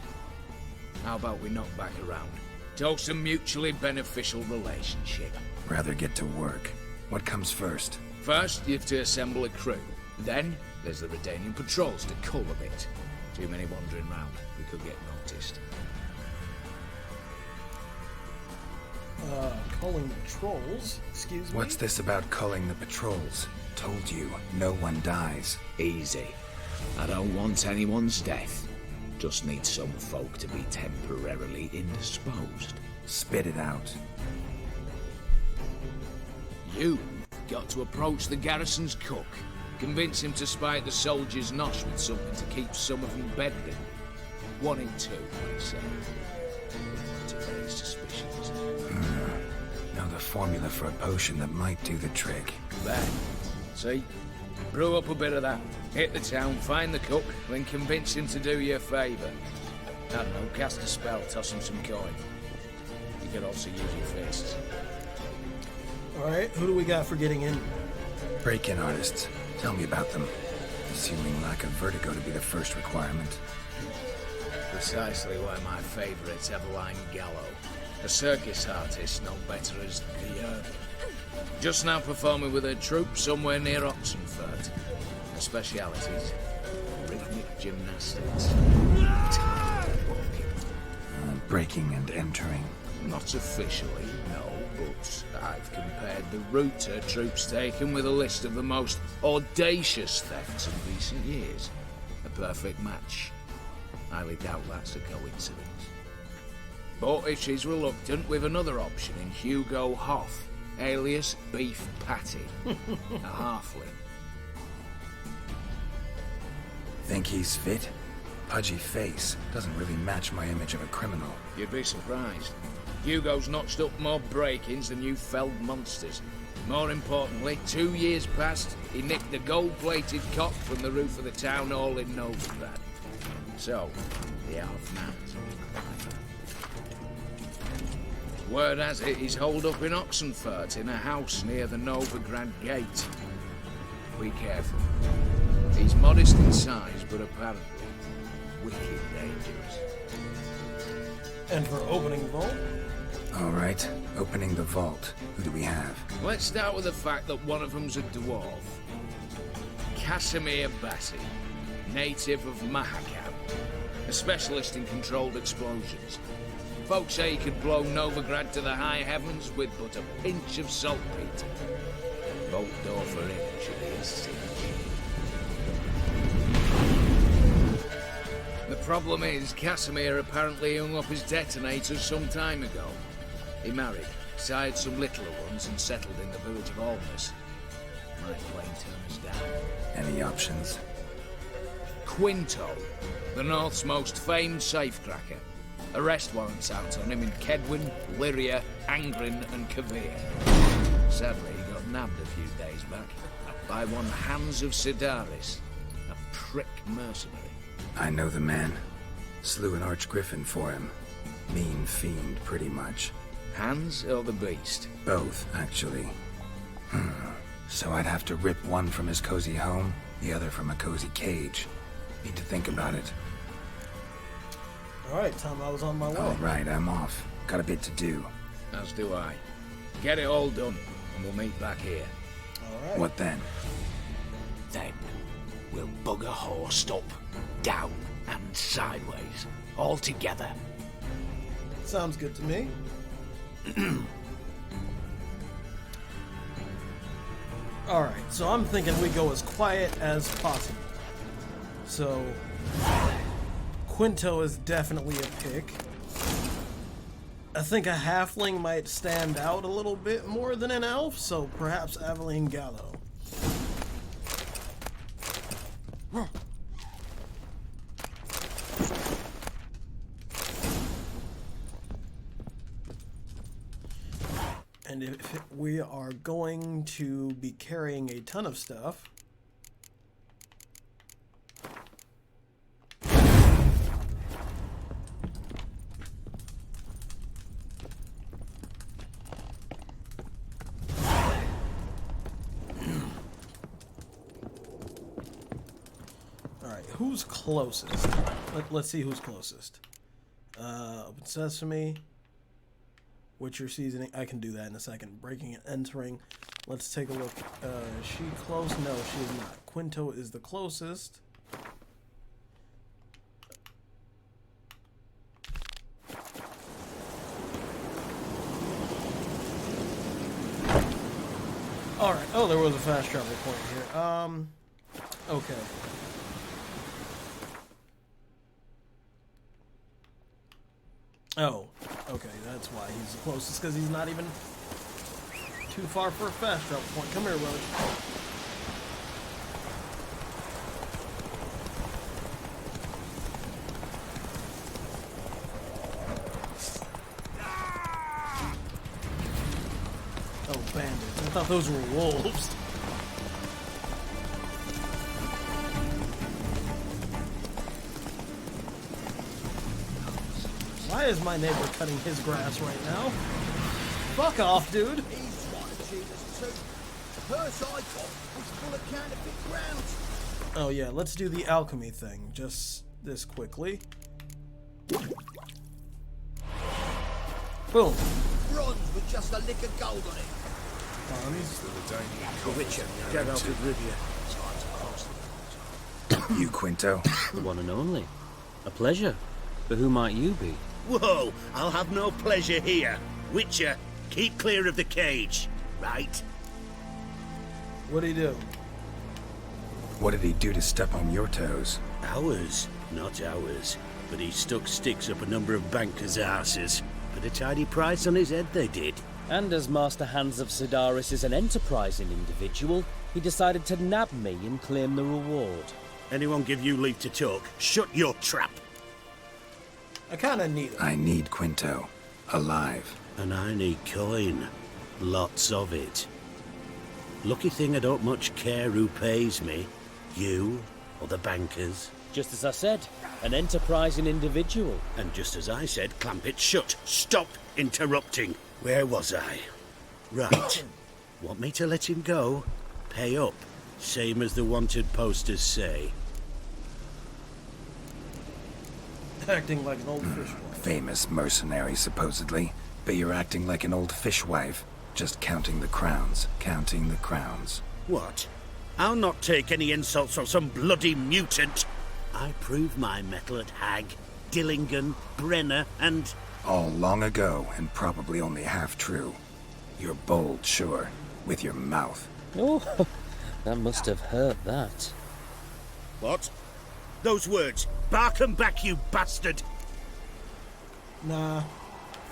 How about we knock back around? Toast a mutually beneficial relationship. Rather get to work. What comes first? First, you have to assemble a crew. Then, there's the Redanian patrols to cull a bit. Too many wandering round. We could get noticed. Culling the trolls? Excuse me? What's this about culling the patrols? Told you, no one dies. Easy. I don't want anyone's death. Just need some folk to be temporarily indisposed. Spit it out. You've got to approach the garrison's cook. Convince him to spike the soldiers' nosh with something to keep some of them bedridden. 1 in 2, I'd say. To raise suspicions. Know the formula for a potion that might do the trick. There. See? Brew up a bit of that. Hit the town, find the cook, then convince him to do you a favour. I don't know, cast a spell, toss him some coin. You could also use your fists. Alright, who do we got for getting in? Break-in artists. Tell me about them. Assuming lack of vertigo to be the first requirement. Precisely why my favourite's Eveline Gallo. A circus artist known better as the just now performing with her troupe somewhere near Oxenfurt. Her specialities: rhythmic gymnastics. Breaking and entering. Not officially, no, but I've compared the route her troope's taken with a list of the most audacious thefts of recent years. A perfect match. Highly doubt that's a coincidence. But if she's reluctant, we've another option in Hugo Hoff, alias Beef Patty, a halfling. Think he's fit? Pudgy face doesn't really match my image of a criminal. You'd be surprised. Hugo's notched up more break-ins than you felled monsters. More importantly, 2 years past, he nicked the gold-plated cock from the roof of the town hall in Novigrad. So, the half-man. Word has it he's holed up in Oxenfurt in a house near the Novigrad gate. Be careful. He's modest in size, but apparently wicked dangerous. And for opening vault? All right, opening the vault. Who do we have? Let's start with the fact that one of them's a dwarf. Casimir Bassi, native of Mahakam, a specialist in controlled explosions. Folks say he could blow Novigrad to the high heavens with but a pinch of saltpeter. Vault door for him should be a cinch. The problem is, Casimir apparently hung up his detonators some time ago. He married, sired some littler ones, and settled in the village of Almas. Might plain turn us down. Any options? Quinto, the North's most famed safecracker. Arrest warrants out on him in Kedwin, Lyria, Angrin, and Kavir. Sadly, he got nabbed a few days back by one Hans of Sidaris, a prick mercenary. I know the man. Slew an archgriffin for him. Mean fiend, pretty much. Hans or the beast? Both, actually. So I'd have to rip one from his cozy home, the other from a cozy cage. Need to think about it. Alright, Tom, I was on my way. Alright, I'm off. Got a bit to do. As do I. Get it all done, and we'll meet back here. Alright. What then? Then, we'll bugger horsed up, down, and sideways. All together. Sounds good to me. Alright, so I'm thinking we go as quiet as possible. So, Quinto is definitely a pick. I think a halfling might stand out a little bit more than an elf, so perhaps Aveline Gallo. And if we are going to be carrying a ton of stuff, who's closest? Let's see who's closest. Open Sesame. Witcher seasoning. I can do that in a second. Breaking and entering. Let's take a look. Is she close? No, she is not. Quinto is the closest. Alright. Oh, there was a fast travel point here. Okay. Oh, okay, that's why he's the closest, because he's not even too far for a fast travel point. Come here, brother. Oh, bandits. I thought those were wolves. Why is my neighbor cutting his grass right now? Fuck off, dude. He's trying to cheat us too. The purse I got was full of counterfeit grounds. Oh yeah, let's do the alchemy thing. Just this quickly. Boom. Bronze with just a lick of gold on it. The Witcher, Geralt and Vlodimire. You, Quinto? The one and only. A pleasure. But who might you be? Whoa, I'll have no pleasure here. Witcher, keep clear of the cage, right? What'd he do? What did he do to step on your toes? Ours, not ours. But he stuck sticks up a number of bankers' arses. Put a tidy price on his head, they did. And as Master Hans of Sedaris is an enterprising individual, he decided to nab me and claim the reward. Anyone give you leave to talk? Shut your trap! I kinda need it. I need Quinto. Alive. And I need coin. Lots of it. Lucky thing I don't much care who pays me. You or the bankers. Just as I said, an enterprising individual. And just as I said, clamp it shut. Stop interrupting. Where was I? Right. Want me to let him go? Pay up. Same as the wanted posters say. Acting like an old fishwife. Famous mercenary, supposedly. But you're acting like an old fishwife. Just counting the crowns. Counting the crowns. What? I'll not take any insults from some bloody mutant. I proved my mettle at Hag, Dillingen, Brenner, and... All long ago, and probably only half true. You're bold, sure. With your mouth. Oh, that must have hurt that. What? Those words. Bark 'em back, you bastard! Nah.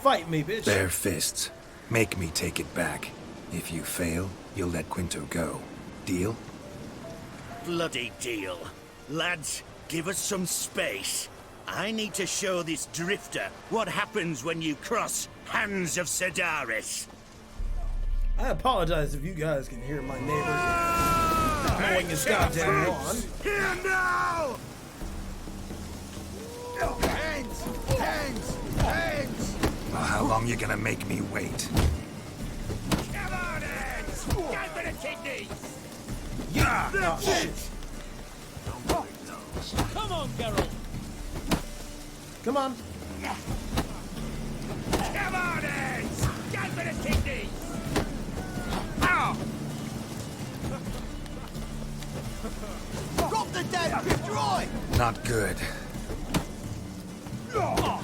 Fight me, bitch. Bare fists. Make me take it back. If you fail, you'll let Quinto go. Deal? Bloody deal. Lads, give us some space. I need to show this drifter what happens when you cross Hans of Sedaris. I apologize if you guys can hear my neighbor mowing his goddamn lawn. Here now! Hands! Hands! Hands! Well, how long you gonna make me wait? Come on, hands! Go for the kidneys! Yeah! Oh, shit. Come on, Geralt! Come on. Come on, hands! Go for the kidneys! Ow! Drop the dead! You're dry! Not good. Drop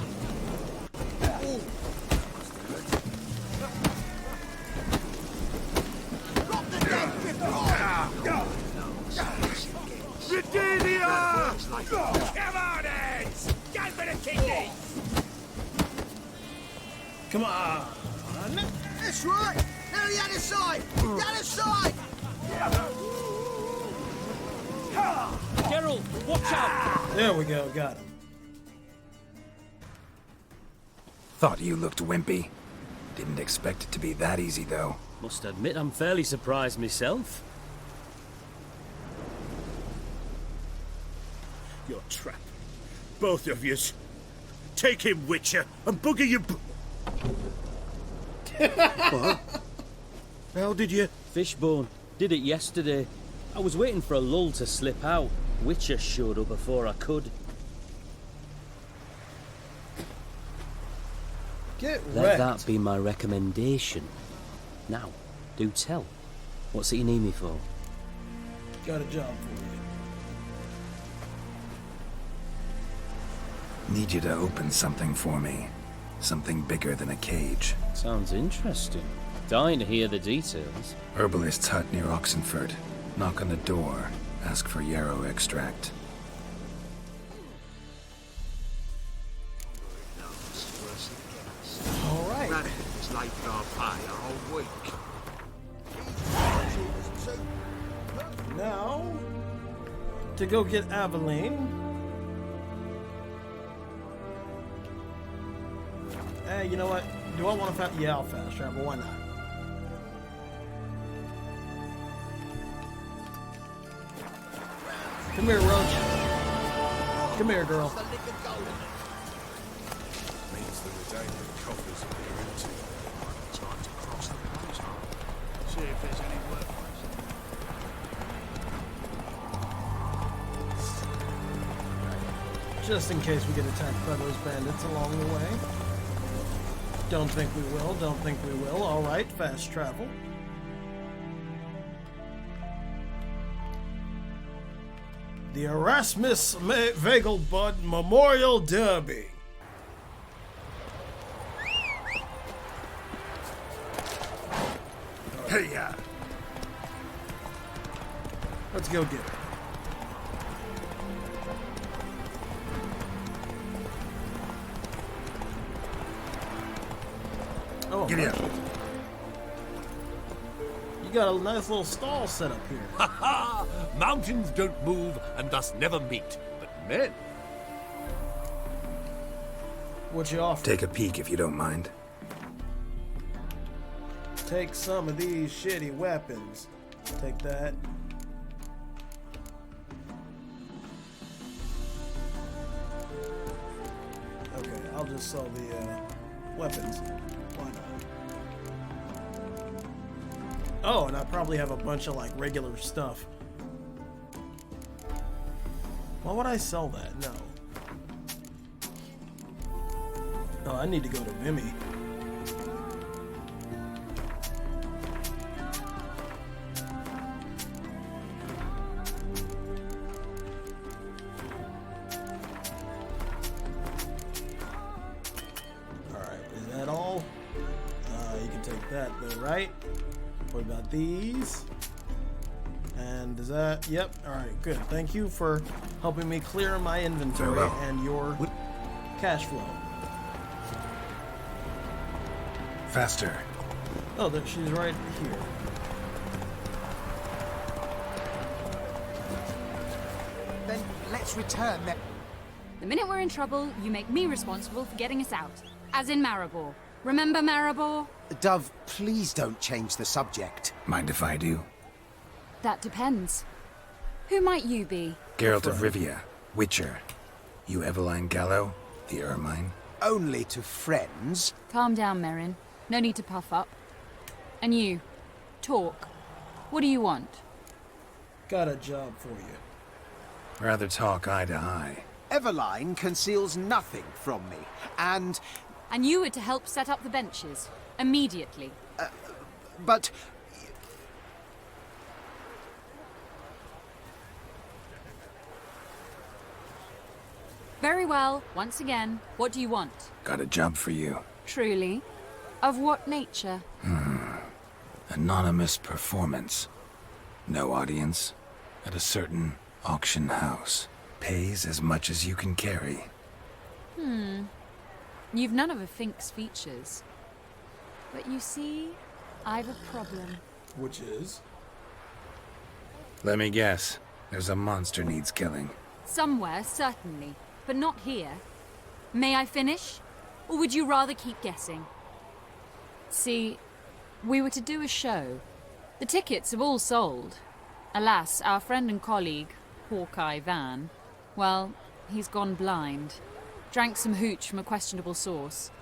the dead! You're dry! Redeemia! Come on, hands! Go for the kidneys! Come on. That's right! Now the other side! The other side! Geralt, watch out! There we go, got him. Thought you looked wimpy. Didn't expect it to be that easy, though. Must admit I'm fairly surprised myself. Your trap. Both of yous. Take him, Witcher, and bugger your... What? How did you... Fishbone. Did it yesterday. I was waiting for a lull to slip out. Witcher showed up before I could. Get Let wrecked. that be my recommendation. Now, do tell. What's it you need me for? Got a job for you. Need you to open something for me. Something bigger than a cage. Sounds interesting. Dying to hear the details. Herbalist's hut near Oxenford. Knock on the door. Ask for yarrow extract. All right. It's late for our pay a whole week. Now, to go get Aveline. Hey, you know what? Do I want to fast? Yeah, I'll fast travel. Why not? Come here, Roach. Come here, girl. Means the redeeming coffers are empty. Time to cross the place home. See if there's any work. Just in case we get attacked by those bandits along the way. Don't think we will. Don't think we will. All right, fast travel. The Erasmus Vegelbud Memorial Derby. Hey, ya! Let's go get her. Oh, Giddy up. You got a nice little stall set up here. Ha ha! Mountains don't move and thus never meet, but men. What you offer? Take a peek if you don't mind. Take some of these shitty weapons. Take that. Okay, I'll just sell the weapons. Why not? Oh, and I probably have a bunch of like regular stuff. Why would I sell that? No. Oh, I need to go to Vimy. Right? What about these? And is that... Yep. Alright, good. Thank you for helping me clear my inventory and your cash flow. Faster. Oh, there, she's right here. Then let's return them. The minute we're in trouble, you make me responsible for getting us out. As in Maribor. Remember Maribor? Dove, please don't change the subject. Mind if I do? That depends. Who might you be? Geralt of Rivia, Witcher. You Eveline Gallo, the Ermine? Only to friends. Calm down, Merrin. No need to puff up. And you, talk. What do you want? Got a job for you. Rather talk eye to eye. Eveline conceals nothing from me, and... And you were to help set up the benches. Immediately. But... Very well. Once again, what do you want? Got a job for you. Truly? Of what nature? Anonymous performance. No audience. At a certain auction house. Pays as much as you can carry. You've none of a Fink's features. But you see, I've a problem. Which is? Let me guess. There's a monster needs killing. Somewhere, certainly. But not here. May I finish? Or would you rather keep guessing? See, we were to do a show. The tickets have all sold. Alas, our friend and colleague, Hawkeye Van, well, he's gone blind. Drank some hooch from a questionable source.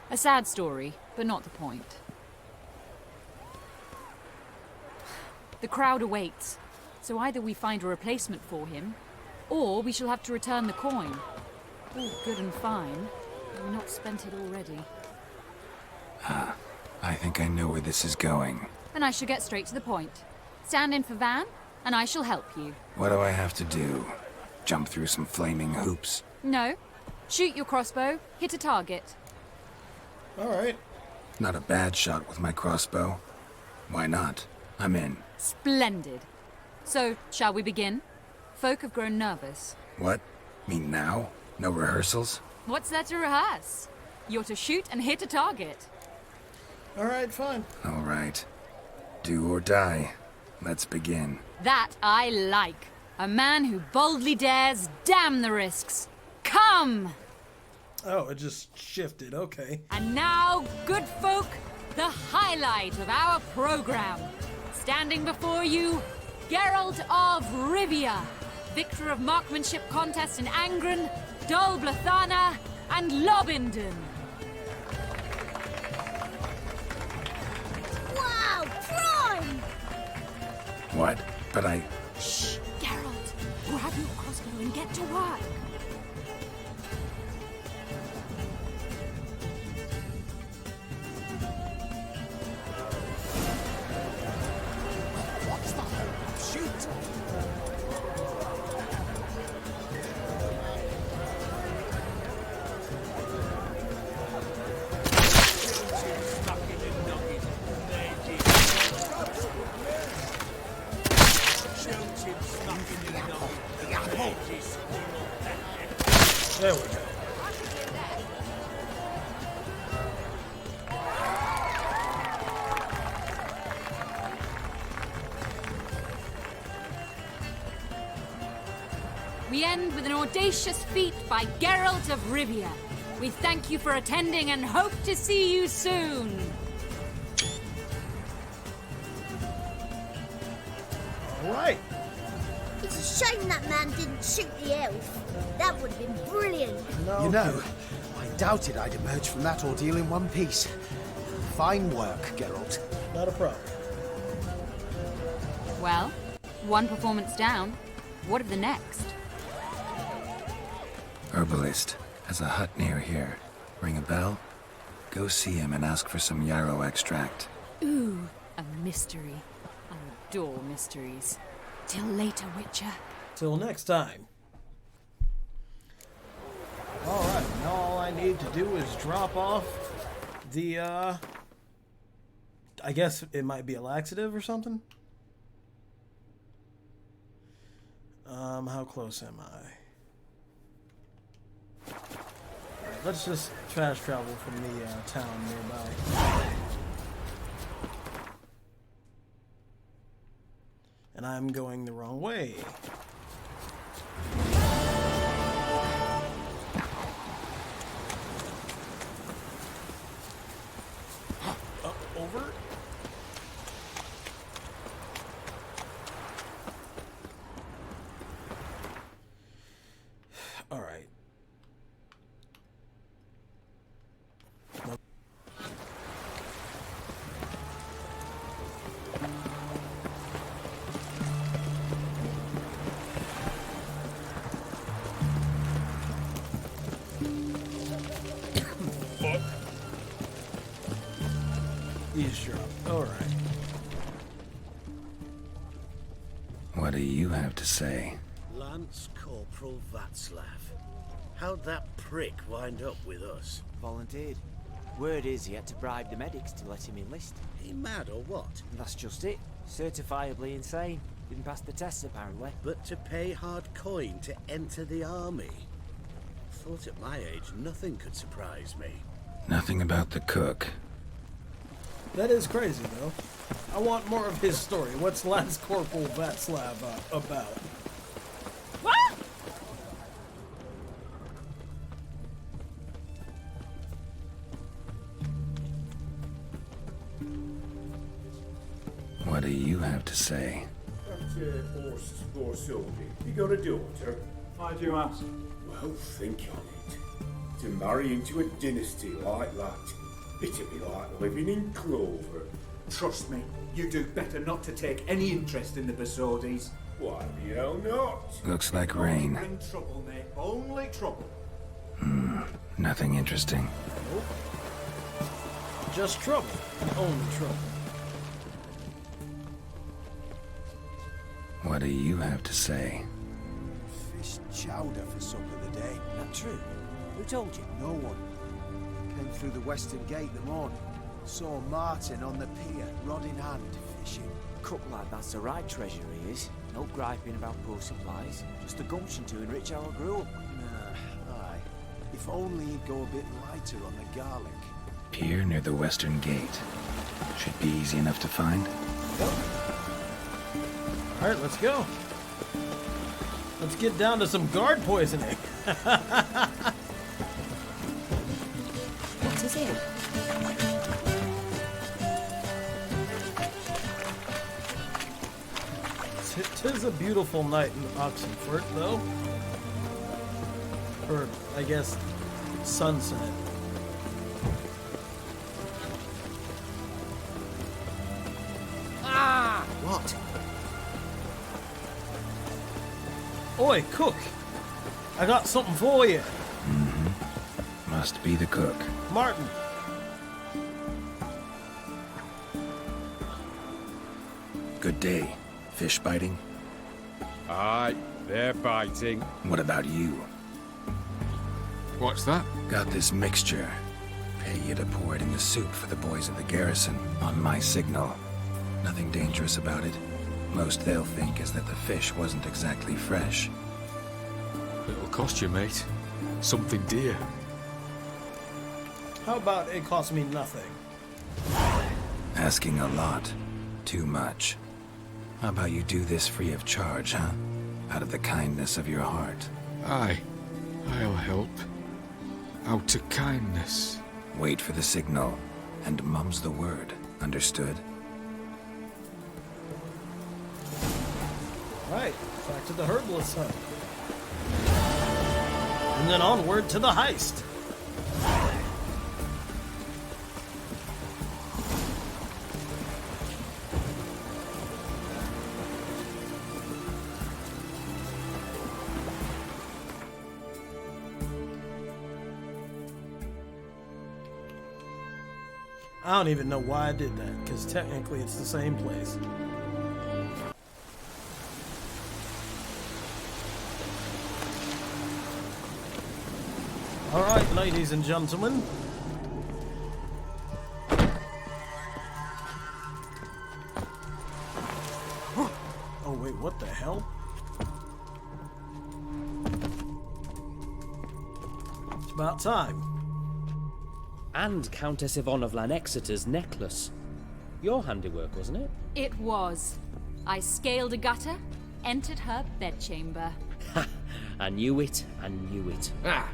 A sad story, but not the point. The crowd awaits, so either we find a replacement for him, Or we shall have to return the coin. All good and fine. We've not spent it already. I think I know where this is going. Then I shall get straight to the point. Stand in for Van, and I shall help you. What do I have to do? Jump through some flaming hoops? No. Shoot your crossbow, hit a target. Alright. Not a bad shot with my crossbow. Why not? I'm in. Splendid. So, shall we begin? Folk have grown nervous. What? Me now? No rehearsals? What's there to rehearse? You're to shoot and hit a target. Alright, fine. Alright. Do or die. Let's begin. That I like. A man who boldly dares, damn the risks. Come! Oh, it just shifted, okay. And now, good folk, the highlight of our program. Standing before you, Geralt of Rivia, victor of marksmanship contests in Angren, Dol Blathana, and Lobindon. Wow, prime! What? But I... Shh, Geralt. Grab your crossbow and get to work. What's that? Shoot! There we go. We end with an audacious feat by Geralt of Rivia. We thank you for attending and hope to see you soon. All right. It's a shame that man didn't shoot the elf. That would have been brilliant. No. You know, I doubted I'd emerge from that ordeal in one piece. Fine work, Geralt. Not a problem. Well, one performance down. What of the next? Herbalist has a hut near here. Ring a bell? Go see him and ask for some yarrow extract. Ooh, a mystery. I adore mysteries. Till later, Witcher. Till next time. Alright, now all I need to do is drop off the, I guess it might be a laxative or something? How close am I? Alright, let's just fast travel from the, town nearby. And I'm going the wrong way. Over? All right. Eavesdrop. All right. What do you have to say? Lance Corporal Václav. How'd that prick wind up with us? Volunteered. Word is he had to bribe the medics to let him enlist. He mad or what? That's just it. Certifiably insane. Didn't pass the tests apparently. But to pay hard coin to enter the army? Thought at my age nothing could surprise me. Nothing about the cook. That is crazy, though. I want more of his story. What's Lance Corporal Václav about? What? What do you have to say? Borsodi, you got a daughter? Why do you ask? Well, think on it. To marry into a dynasty like that, it'd be like living in clover. Trust me, you do better not to take any interest in the Borsodis. Why the hell not? Looks like rain. Bring trouble, mate. Only trouble. Nothing interesting. Just trouble, and only trouble. What do you have to say? Fish chowder for supper today. Not true. Who told you? No one. Came through the western gate the morning. Saw Martin on the pier, rod in hand, fishing. Cook lad, that's the right treasure he is. No griping about poor supplies. Just the gumption to enrich our gruel. Nah, aye. If only he'd go a bit lighter on the garlic. Pier near the western gate. Should be easy enough to find. Alright, let's go. Let's get down to some guard poisoning. What is it? Tis a beautiful night in Oxenfurt, though. Or, I guess, sunset. Ah! What? Oi, cook! I got something for you. Must be the cook. Martin. Good day. Fish biting? Aye, they're biting. What about you? What's that? Got this mixture. Pay you to pour it in the soup for the boys at the garrison, on my signal. Nothing dangerous about it. Most they'll think is that the fish wasn't exactly fresh. It'll cost you, mate. Something dear. How about it cost me nothing? Asking a lot. Too much. How about you do this free of charge, huh? Out of the kindness of your heart. Aye, I'll help. Out of kindness. Wait for the signal, and mum's the word. Understood? Right, back to the herbalist's hut. And then onward to the heist. I don't even know why I did that, because technically it's the same place. Alright, ladies and gentlemen. Oh wait, what the hell? It's about time. And Countess Yvonne of Lanexeter's necklace. Your handiwork, wasn't it? It was. I scaled a gutter, entered her bedchamber. Ha! I knew it, I knew it. Ah!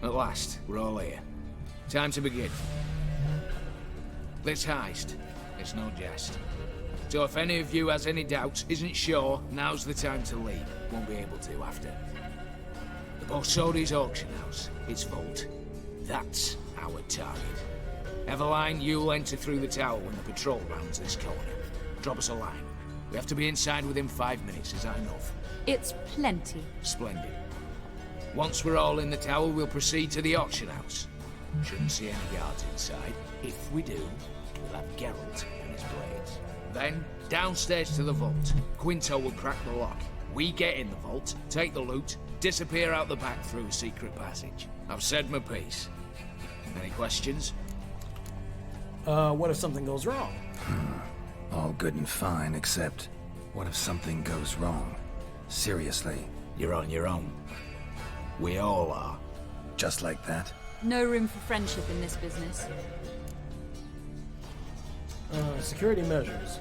At last, we're all here. Time to begin. This heist, it's no jest. So if any of you has any doubts, isn't sure, now's the time to leave. Won't be able to after. The Borsodi's auction house, its vault. That's our target. Eveline, you'll enter through the tower when the patrol rounds this corner. Drop us a line. We have to be inside within 5 minutes, is that enough? It's plenty. Splendid. Once we're all in the tower, we'll proceed to the auction house. Shouldn't see any guards inside. If we do, we'll have Geralt and his blades. Then, downstairs to the vault. Quinto will crack the lock. We get in the vault, take the loot, disappear out the back through a secret passage. I've said my piece. Any questions? What if something goes wrong? All good and fine, except what if something goes wrong? Seriously. You're on your own. We all are. Just like that? No room for friendship in this business. Security measures.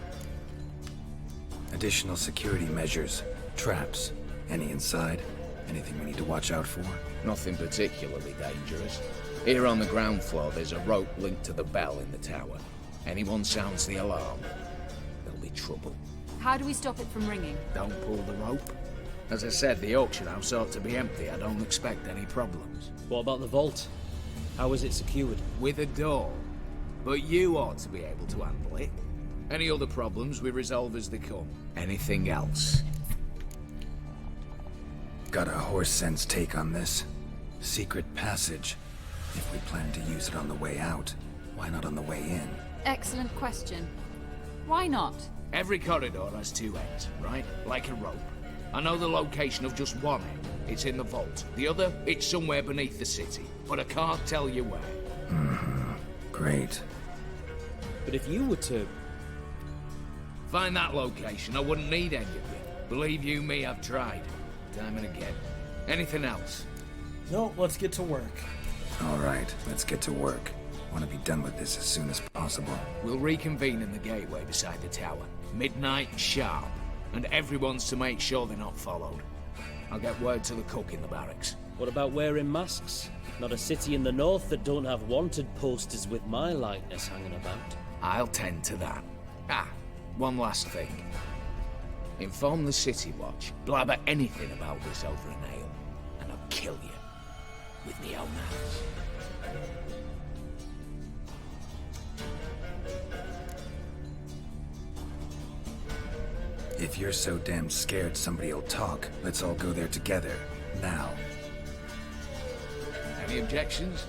Additional security measures. Traps. Any inside? Anything we need to watch out for? Nothing particularly dangerous. Here on the ground floor, there's a rope linked to the bell in the tower. Anyone sounds the alarm, there'll be trouble. How do we stop it from ringing? Don't pull the rope. As I said, the auction house ought to be empty. I don't expect any problems. What about the vault? How is it secured? With a door. But you ought to be able to handle it. Any other problems we resolve as they come. Anything else? Got a horse sense take on this. Secret passage. If we plan to use it on the way out, why not on the way in? Excellent question. Why not? Every corridor has two ends, right? Like a rope. I know the location of just one end. It's in the vault. The other, it's somewhere beneath the city. But I can't tell you where. Mm-hmm. Great. But if you were to... find that location, I wouldn't need any of you. Believe you me, I've tried. Time and again. Anything else? No, let's get to work. All right, let's get to work. Want to be done with this as soon as possible. We'll reconvene in the gateway beside the tower. Midnight sharp. And everyone's to make sure they're not followed. I'll get word to the cook in the barracks. What about wearing masks? Not a city in the north that don't have wanted posters with my likeness hanging about. I'll tend to that. Ah, one last thing. Inform the City Watch. Blabber anything about this over an ale, and I'll kill you. With me own hands. If you're so damn scared somebody'll talk, let's all go there together. Now. Any objections?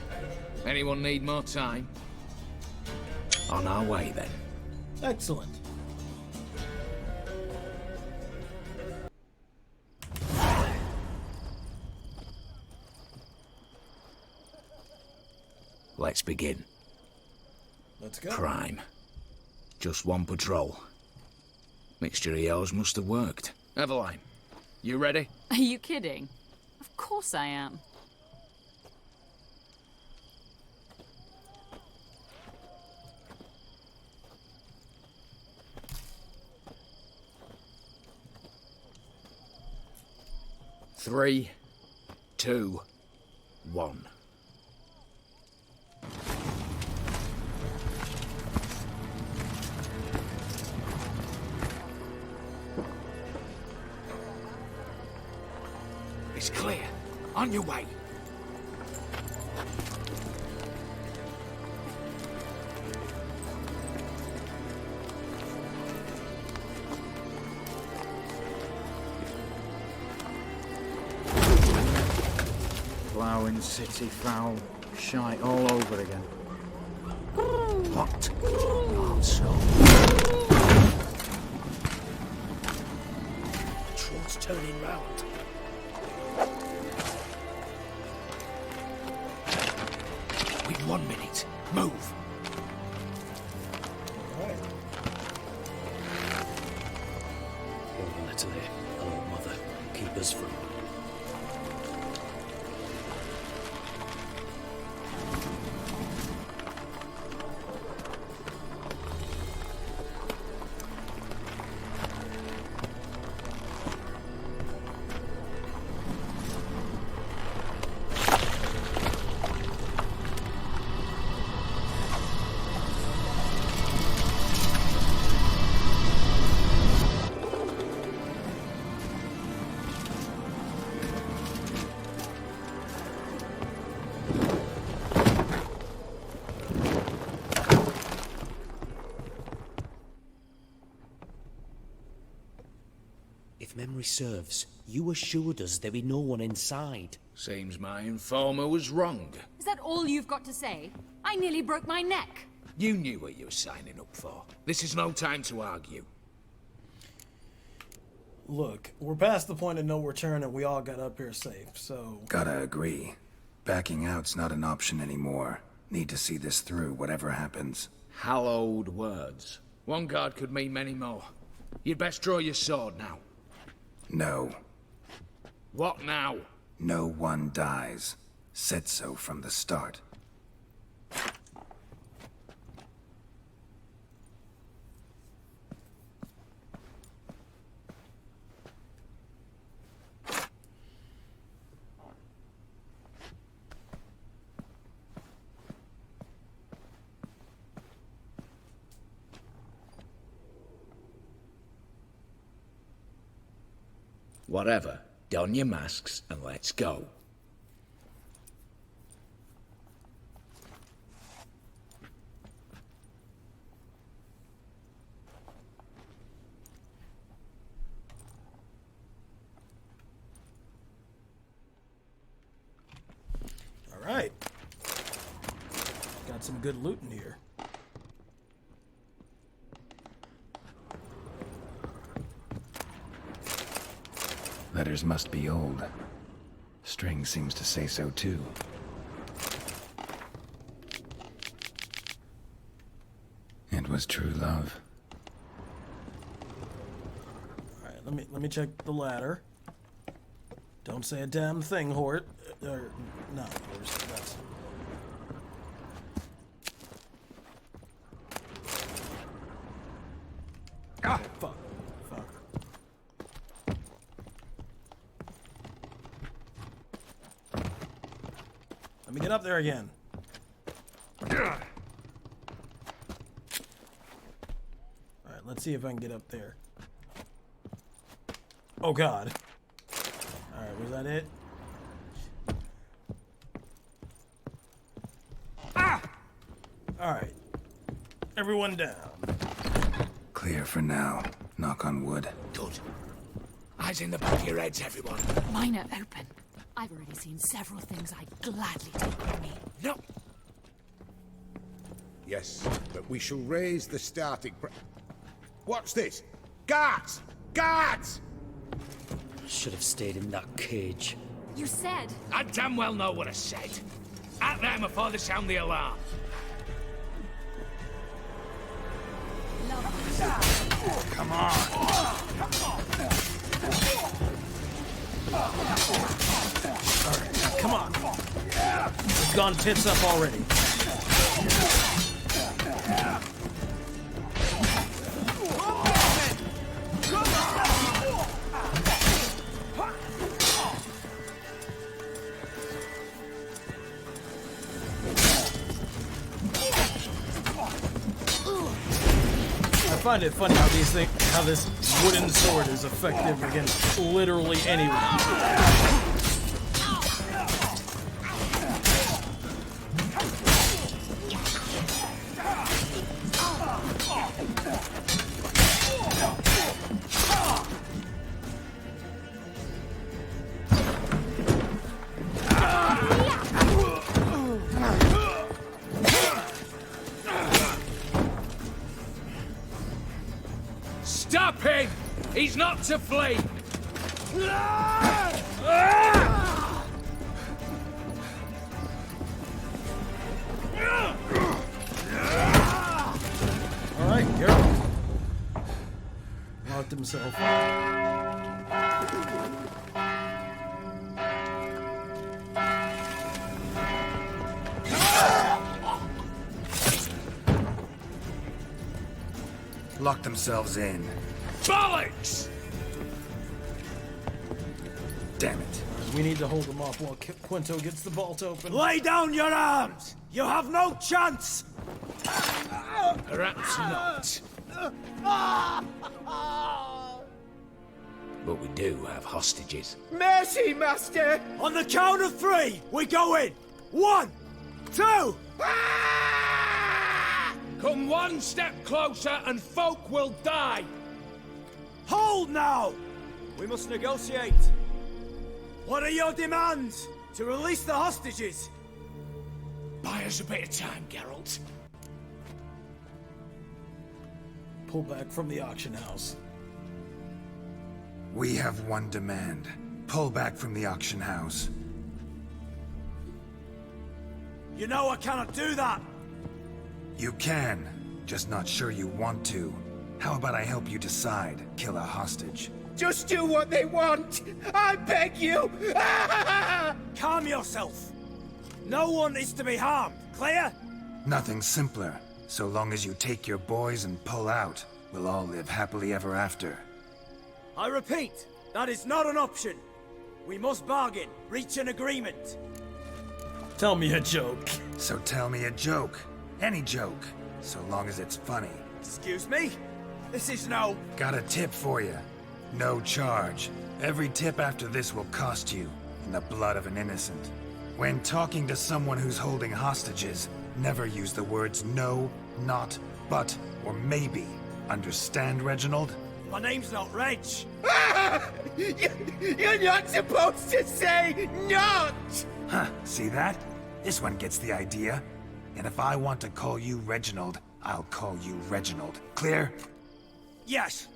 Anyone need more time? On our way, then. Excellent. Let's begin. Let's go. Prime. Just one patrol. Mixture of yours must have worked. Eveline, you ready? Are you kidding? Of course I am. Three, two, one. It's clear. On your way. Ploughing city foul. Shite all over again. What? Also. Troll's turning round. We've 1 minute. Move. Alright. Hold a little here. Hello, Mother. Keep us from... If memory serves, you assured us there be no one inside. Seems my informer was wrong. Is that all you've got to say? I nearly broke my neck. You knew what you were signing up for. This is no time to argue. Look, we're past the point of no return and we all got up here safe, so... Gotta agree. Backing out's not an option anymore. Need to see this through, whatever happens. Hallowed words. One guard could mean many more. You'd best draw your sword now. No. What now? No one dies. Said so from the start. Whatever. Don your masks and let's go. some good loot in here. Letters must be old. String seems to say so too. It was true love. Alright, let me check the ladder. Don't say a damn thing, Hort. Or not, Horse. That's... Ah, fuck. Let me get up there again. Alright, let's see if I can get up there. Oh god. Alright, was that it? Ah! Alright. Everyone down. Clear for now. Knock on wood. Good. Eyes in the back of your heads, everyone. Mine are open. I've already seen several things I'd gladly take with me. No. Yes, but we shall raise the starting What's this? Guards! Guards! Should have stayed in that cage. You said... I damn well know what I said. At them before they sound the alarm. Come on! Alright, come on. We've gone tits up already. I find it funny how this wooden sword is effective against literally anyone. Stop him! He's not to flee! Alright, Geralt. Locked himself. Lock themselves in. Bollocks! Damn it. We need to hold them off while Quinto gets the vault open. Lay down your arms! You have no chance! Perhaps not. But we do have hostages. Mercy, Master! On the count of 3, we go in! 1, 2... Come one step closer and folk will die! Hold now! We must negotiate. What are your demands? To release the hostages? Buy us a bit of time, Geralt. Pull back from the auction house. We have one demand. Pull back from the auction house. You know I cannot do that! You can, just not sure you want to. How about I help you decide? Kill a hostage. Just do what they want! I beg you! Calm yourself! No one is to be harmed, clear? Nothing simpler. So long as you take your boys and pull out, we'll all live happily ever after. I repeat, that is not an option. We must bargain, reach an agreement. Tell me a joke. So tell me a joke. Any joke, so long as it's funny. Excuse me? This is no... Got a tip for you. No charge. Every tip after this will cost you, in the blood of an innocent. When talking to someone who's holding hostages, never use the words no, not, but, or maybe. Understand, Reginald? My name's not Reg. You're not supposed to say not! Huh, see that? This one gets the idea. And if I want to call you Reginald, I'll call you Reginald. Clear? Yes.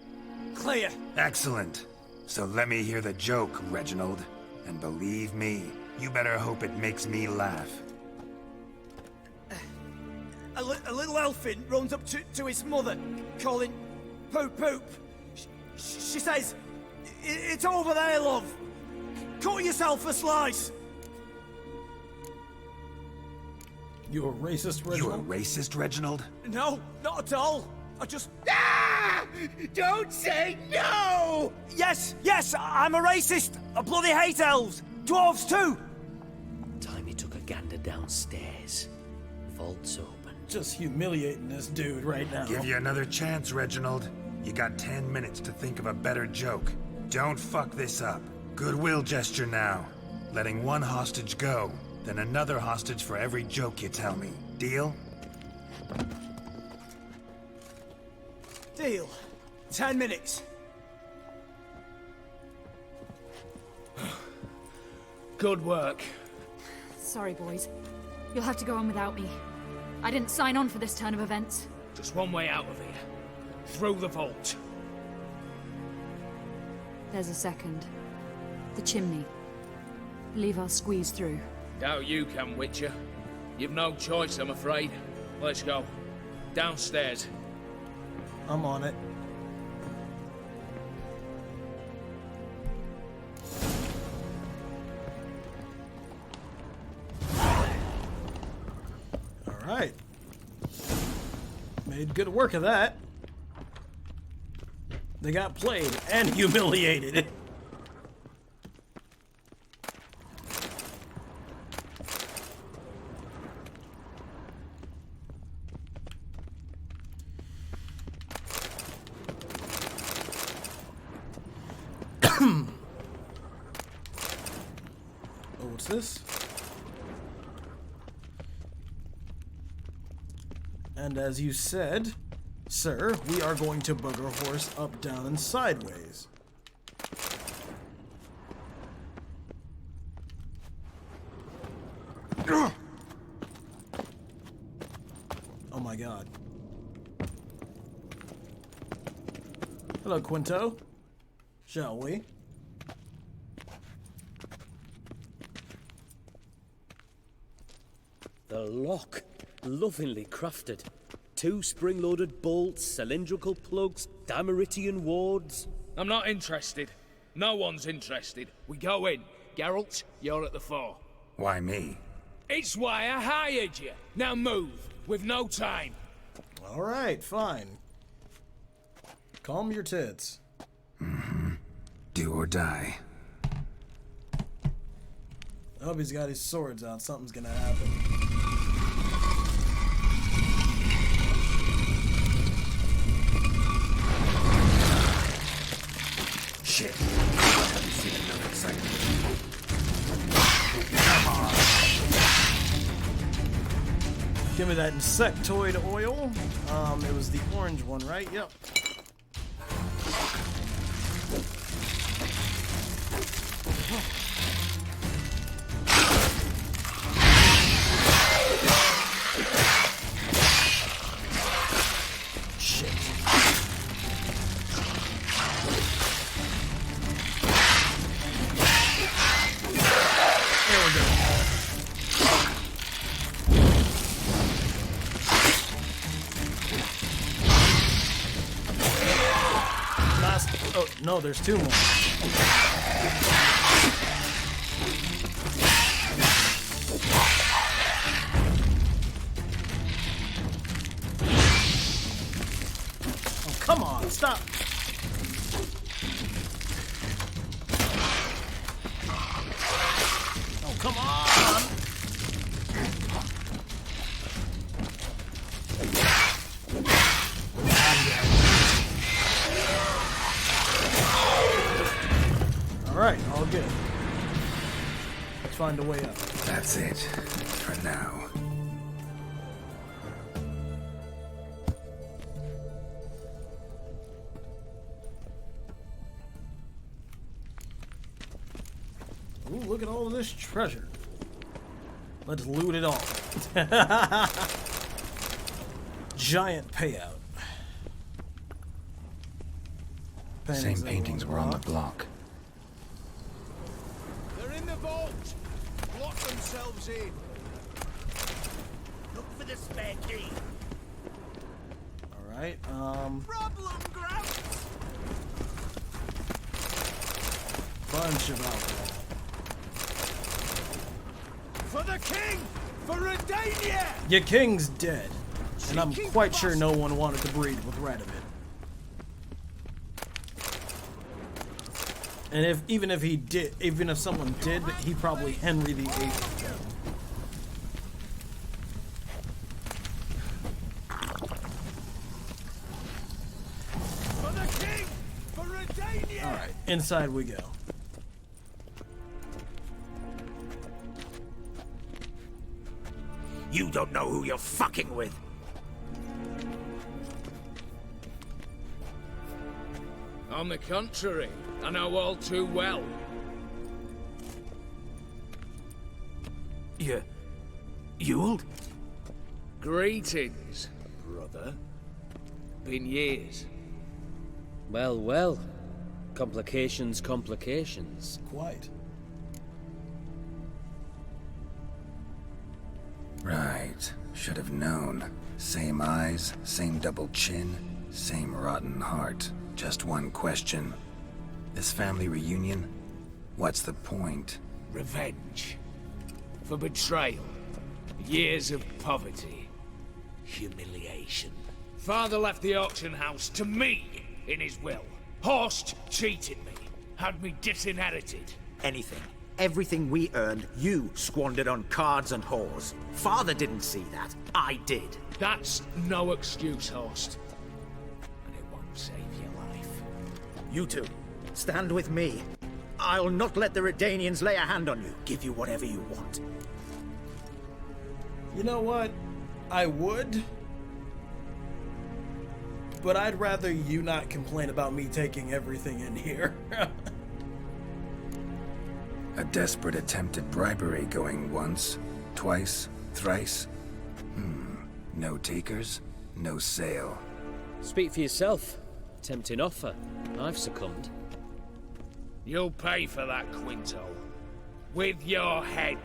Clear. Excellent. So let me hear the joke, Reginald. And believe me, you better hope it makes me laugh. A little elfin runs up to his mother, calling Poop Poop. She says, "It's over there, love. Cut yourself a slice." You're a racist, Reginald? You a racist, Reginald? No, not at all. I just... Ah! Don't say no! Yes, I'm a racist. I bloody hate elves. Dwarves too. Time took a gander downstairs. Vault's open. Just humiliating this dude right now. Give you another chance, Reginald. You got 10 minutes to think of a better joke. Don't fuck this up. Goodwill gesture now. Letting one hostage go, then another hostage for every joke you tell me. Deal? Deal. 10 minutes. Good work. Sorry, boys. You'll have to go on without me. I didn't sign on for this turn of events. Just one way out of here. Through the vault. There's a second. The chimney. Believe I'll squeeze through. Doubt you can, Witcher. You've no choice, I'm afraid. Let's go. Downstairs. I'm on it. Alright. Made good work of that. They got played and humiliated. Oh, what's this? And as you said, sir, we are going to bugger horse up, down, and sideways. Oh my god. Hello, Quinto. Shall we? The lock. Lovingly crafted. 2 spring-loaded bolts, cylindrical plugs, Dameritian wards. I'm not interested. No one's interested. We go in. Geralt, you're at the fore. Why me? It's why I hired you. Now move. We've no time. Alright, fine. Calm your tits. Mm-hmm. Do or die. I hope he's got his swords out. Something's gonna happen. Shit. Come on. Give me that insectoid oil. It was the orange one, right? Yep. Oh, no, there's 2 more. Oh, come on, stop. Oh, come on. Alright, all good. Let's find a way up. That's it. For now. Ooh, look at all of this treasure. Let's loot it all. Giant payout. Same paintings were on the block. They're in the vault. Lock themselves in. Look for the spare key. All right. Problem, Gramps. Bunch of alcohol. For the king! For Redania! Your king's dead, and I'm quite sure no one wanted to breed with Radovid. And even if someone did, he probably Henry VIII. For the king! For Redania! All right, inside we go. You don't know who you're fucking with. On the contrary, I know all too well. Ewald? Greetings, brother. Been years. Well, well. Complications, complications. Quite. Right. Should have known. Same eyes, same double chin, same rotten heart. Just one question. This family reunion? What's the point? Revenge. For betrayal. Years of poverty. Humiliation. Father left the auction house to me in his will. Horst cheated me. Had me disinherited. Anything. Everything we earned, you squandered on cards and whores. Father didn't see that. I did. That's no excuse, Horst. And it won't save your life. You two, stand with me. I'll not let the Redanians lay a hand on you. Give you whatever you want. You know what? I would. But I'd rather you not complain about me taking everything in here. A desperate attempt at bribery going once, twice, thrice. No takers, no sale. Speak for yourself. Tempting offer. I've succumbed. You'll pay for that, Quinto. With your head.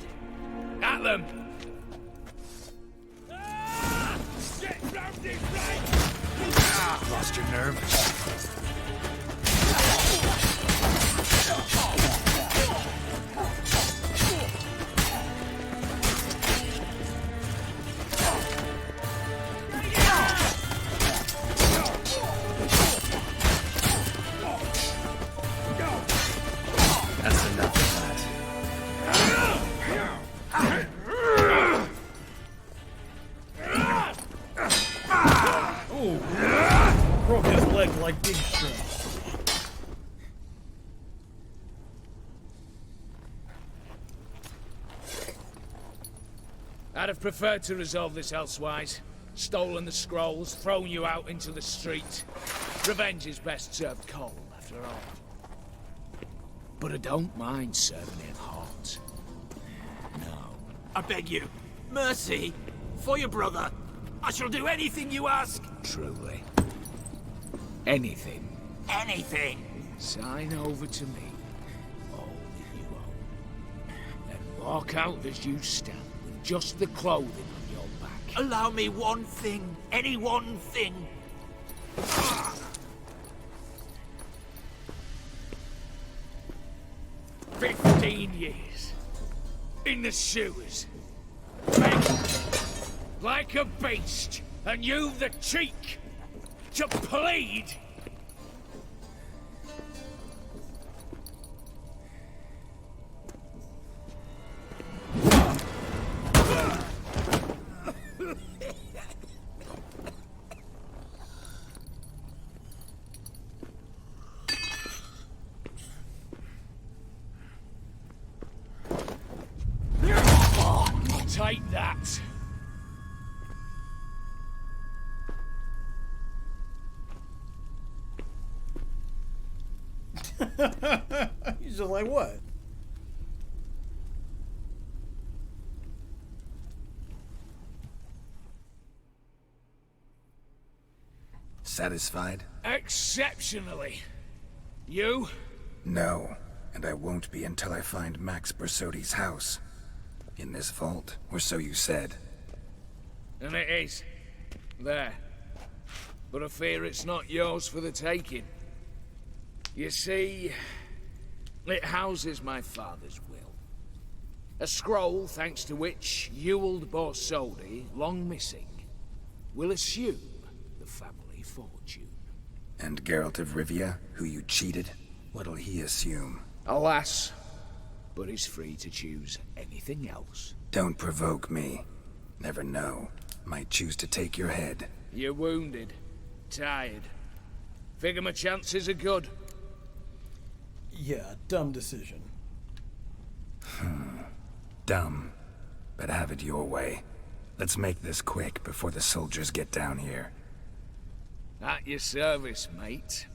At them! Get round his right! Lost your nerve? That's enough of that. Ooh. Broke his leg like big shrimp. I'd have preferred to resolve this elsewise. Stolen the scrolls, thrown you out into the street. Revenge is best served cold, after all. But I don't mind serving it hot. No. I beg you. Mercy. For your brother. I shall do anything you ask. Truly. Anything. Anything. Sign over to me. All that you own. Then walk out as you stand, with just the clothing on your back. Allow me one thing. Any one thing. 15 years. In the sewers. Begging. Like a beast. And you've the cheek to plead. Take that. He's just like, what? Satisfied? Exceptionally. You? No, and I won't be until I find Max Borsodi's house. In this vault, or so you said. And it is. There. But I fear it's not yours for the taking. You see, it houses my father's will. A scroll thanks to which Geralt Borsodi, long missing, will assume the family fortune. And Geralt of Rivia, who you cheated, what'll he assume? Alas, but he's free to choose anything else. Don't provoke me. Never know. Might choose to take your head. You're wounded. Tired. Figure my chances are good. Yeah, dumb decision. Dumb. But have it your way. Let's make this quick before the soldiers get down here. At your service, mate.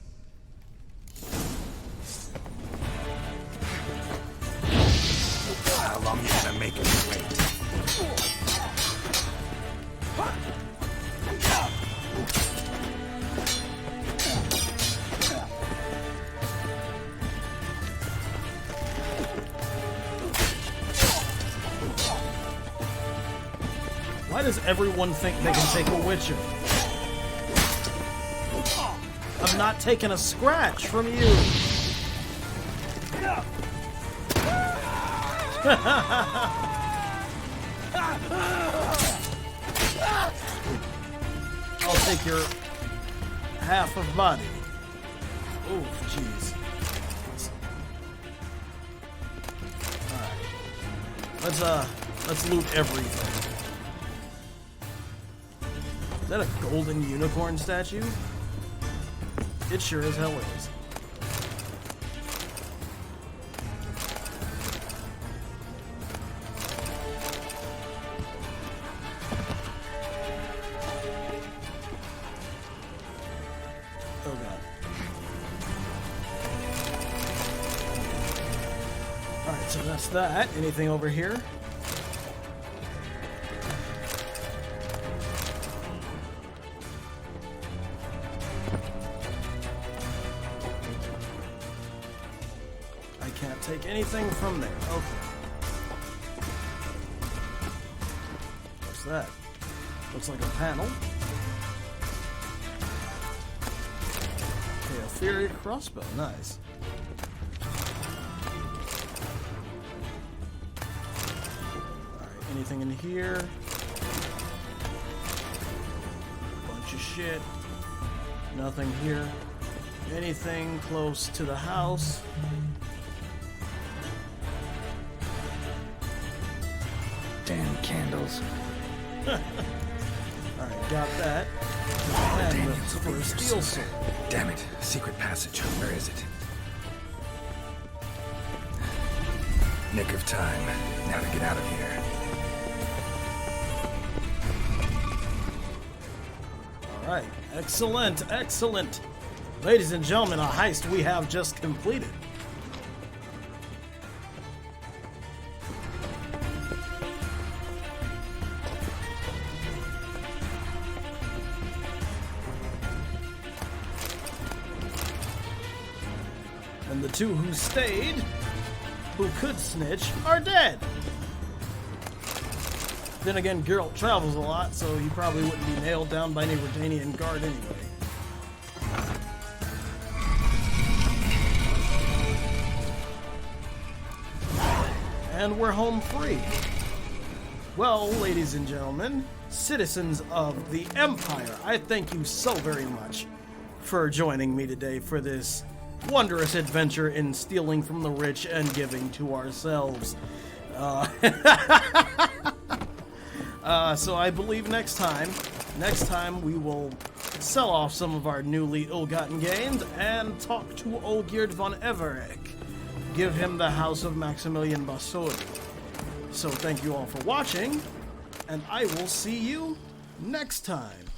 How long you gonna make me wait? Why does everyone think they can take a Witcher? I'm not taking a scratch from you. I'll take your half of body. Oh, jeez. Alright. Let's loot everything. Is that a golden unicorn statue? It sure as hell is. Oh god. Alright, so that's that. Anything over here? Take anything from there. Okay. What's that? Looks like a panel. Okay, a Fury crossbow. Nice. Alright, anything in here? Bunch of shit. Nothing here. Anything close to the house? Damn candles. Alright, got that. And the for a steel sword. Damn it. Secret passage. Where is it? Nick of time. Now to get out of here. Alright. Excellent, excellent. Ladies and gentlemen, a heist we have just completed. And the two who stayed, who could snitch, are dead. Then again, Geralt travels a lot, so he probably wouldn't be nailed down by any Redanian guard anyway. And we're home free. Well, ladies and gentlemen, citizens of the Empire, I thank you so very much for joining me today for this wondrous adventure in stealing from the rich and giving to ourselves. So I believe next time we will sell off some of our newly ill-gotten gains and talk to Olgierd Von Everec. Give him the house of Maximilian Borsodi. So thank you all for watching, and I will see you next time.